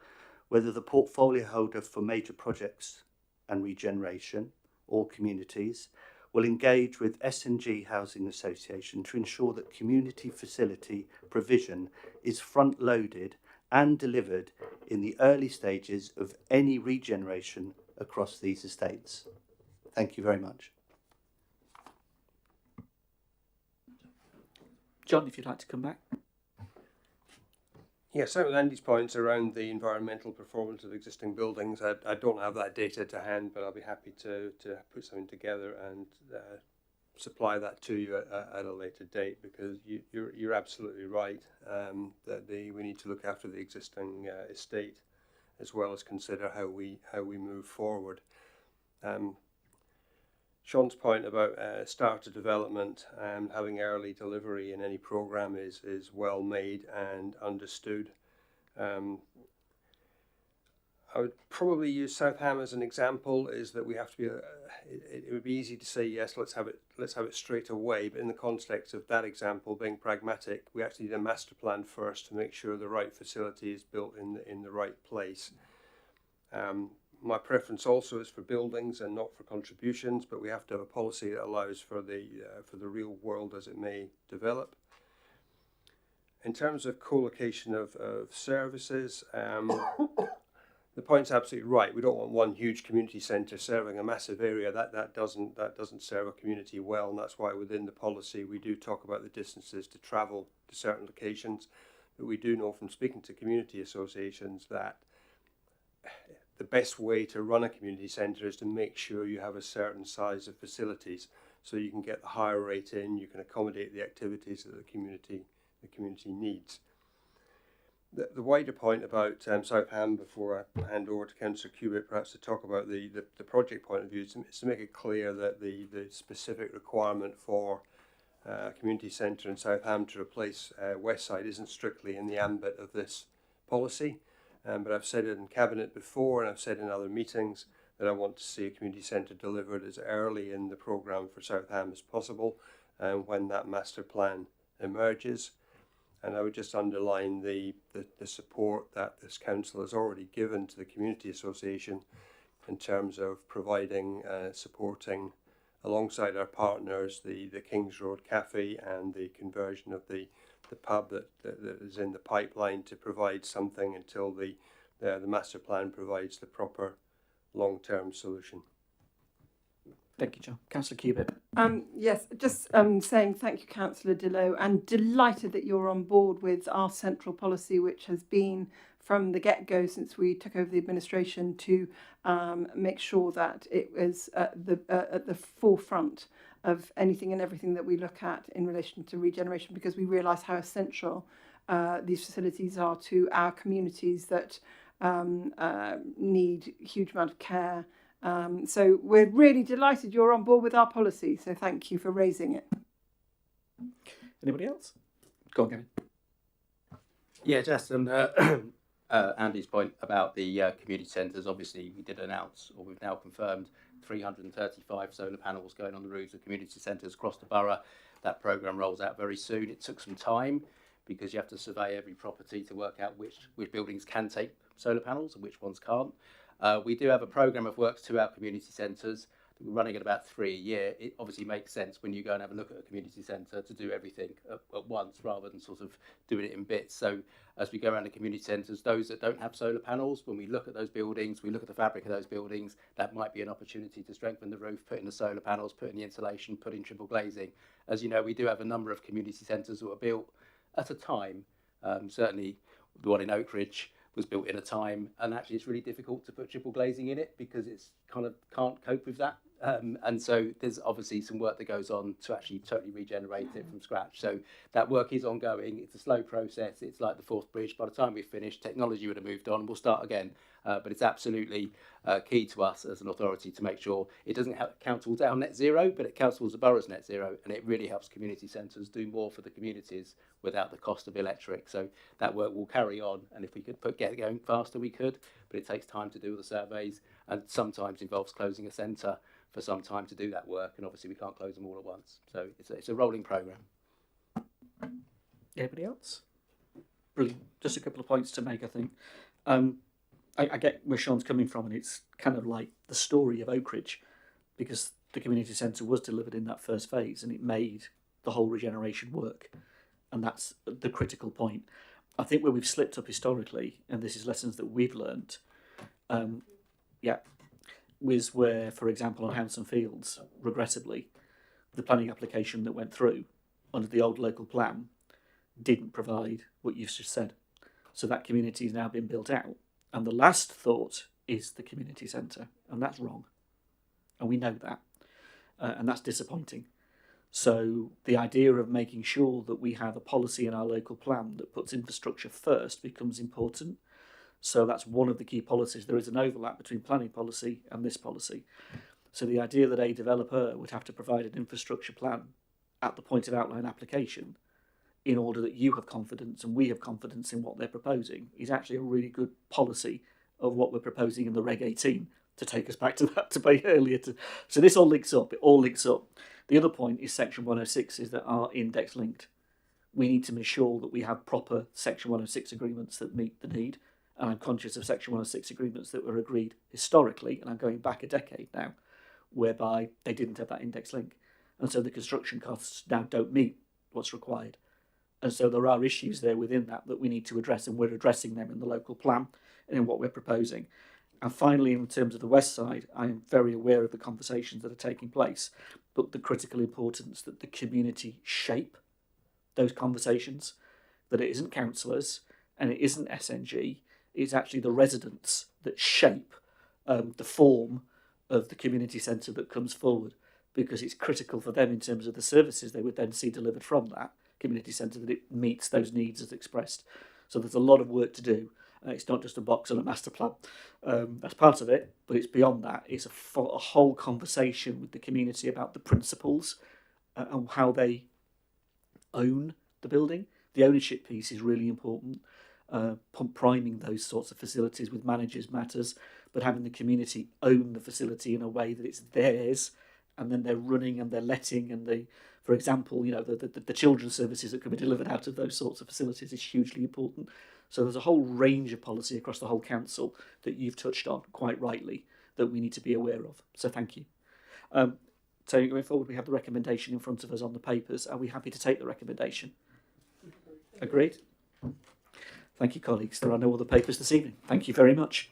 whether the portfolio holder for major projects and regeneration or communities will engage with S&G Housing Association to ensure that community facility provision is front-loaded and delivered in the early stages of any regeneration across these estates? Thank you very much. John, if you'd like to come back. Yeah, so Andy's points around the environmental performance of existing buildings, I don't have that data to hand, but I'll be happy to put something together and supply that to you at a later date, because you're absolutely right that we need to look after the existing estate as well as consider how we move forward. Sean's point about starter development and having early delivery in any programme is well made and understood. I would probably use South Ham as an example, is that we have to be, it would be easy to say, yes, let's have it straight away, but in the context of that example being pragmatic, we actually need a master plan first to make sure the right facility is built in the right place. My preference also is for buildings and not for contributions, but we have to have a policy that allows for the real world as it may develop. In terms of co-location of services, the point's absolutely right. We don't want one huge community centre serving a massive area. That doesn't serve a community well, and that's why within the policy we do talk about the distances to travel to certain locations. But we do know from speaking to community associations that the best way to run a community centre is to make sure you have a certain size of facilities, so you can get the higher rate in, you can accommodate the activities that the community needs. The wider point about South Ham, before I hand over to Councillor Cubitt, perhaps to talk about the project point of view, is to make it clear that the specific requirement for a community centre in South Ham to replace Westside isn't strictly in the ambit of this policy. But I've said it in Cabinet before, and I've said in other meetings, that I want to see a community centre delivered as early in the programme for South Ham as possible, when that master plan emerges. And I would just underline the support that this council has already given to the community association in terms of providing, supporting alongside our partners the Kings Road Cafe and the conversion of the pub that is in the pipeline to provide something until the master plan provides the proper long-term solution. Thank you, John. Councillor Cubitt. Yes, just saying thank you, Councillor Dillow, and delighted that you're on board with our central policy, which has been from the get-go since we took over the administration to make sure that it was at the forefront of anything and everything that we look at in relation to regeneration, because we realise how essential these facilities are to our communities that need a huge amount of care. So we're really delighted you're on board with our policy, so thank you for raising it. Anybody else? Go on, Gavin. Yeah, just on Andy's point about the community centres, obviously we did announce, or we've now confirmed, 335 solar panels going on the roofs of community centres across the borough. That programme rolls out very soon. It took some time because you have to survey every property to work out which buildings can take solar panels and which ones can't. We do have a programme of works to our community centres. We're running at about 3 a year. It obviously makes sense when you go and have a look at a community centre to do everything at once rather than sort of doing it in bits. So as we go around the community centres, those that don't have solar panels, when we look at those buildings, we look at the fabric of those buildings, that might be an opportunity to strengthen the roof, put in the solar panels, put in the insulation, put in triple glazing. As you know, we do have a number of community centres that were built at a time. Certainly the one in Oak Ridge was built in a time, and actually it's really difficult to put triple glazing in it because it's kind of can't cope with that And so there's obviously some work that goes on to actually totally regenerate it from scratch. So that work is ongoing. It's a slow process. It's like the Forth Bridge. By the time we've finished, technology would have moved on. We'll start again. But it's absolutely key to us as an authority to make sure it doesn't help council down net zero, but it councils the borough's net zero, and it really helps community centres do more for the communities without the cost of electric. So that work will carry on, and if we could get it going faster, we could, but it takes time to do all the surveys, and sometimes involves closing a centre for some time to do that work, and obviously we can't close them all at once. So it's a rolling programme. Anybody else? Brilliant. Just a couple of points to make, I think. I get where Sean's coming from, and it's kind of like the story of Oakridge, because the community centre was delivered in that first phase, and it made the whole regeneration work, and that's the critical point. I think where we've slipped up historically, and this is lessons that we've learnt, was where, for example, on Hounston Fields, regrettably, the planning application that went through under the old local plan didn't provide what you've just said. So that community has now been built out. And the last thought is the community centre, and that's wrong. And we know that. And that's disappointing. So the idea of making sure that we have a policy in our local plan that puts infrastructure first becomes important. So that's one of the key policies. There is an overlap between planning policy and this policy. So the idea that a developer would have to provide an infrastructure plan at the point of outline application in order that you have confidence and we have confidence in what they're proposing is actually a really good policy of what we're proposing in the Reg 18, to take us back to that debate earlier. So this all links up, it all links up. The other point is Section 106s that are index linked. We need to make sure that we have proper Section 106 agreements that meet the need. And I'm conscious of Section 106 agreements that were agreed historically, and I'm going back a decade now, whereby they didn't have that index link. And so the construction costs now don't meet what's required. And so there are issues there within that we need to address, and we're addressing them in the local plan and in what we're proposing. And finally, in terms of the west side, I am very aware of the conversations that are taking place, but the critical importance that the community shape those conversations, that it isn't councillors and it isn't SNG, it's actually the residents that shape the form of the community centre that comes forward, because it's critical for them in terms of the services they would then see delivered from that community centre, that it meets those needs as expressed. So there's a lot of work to do. It's not just a box on a master plan. That's part of it, but it's beyond that. It's a whole conversation with the community about the principles and how they own the building. The ownership piece is really important. Priming those sorts of facilities with managers matters, but having the community own the facility in a way that it's theirs, and then they're running and they're letting, and they, for example, the children's services that could be delivered out of those sorts of facilities is hugely important. So there's a whole range of policy across the whole council that you've touched on quite rightly that we need to be aware of. So thank you. So going forward, we have the recommendation in front of us on the papers. Are we happy to take the recommendation? Agreed? Thank you, colleagues. There are no other papers this evening. Thank you very much.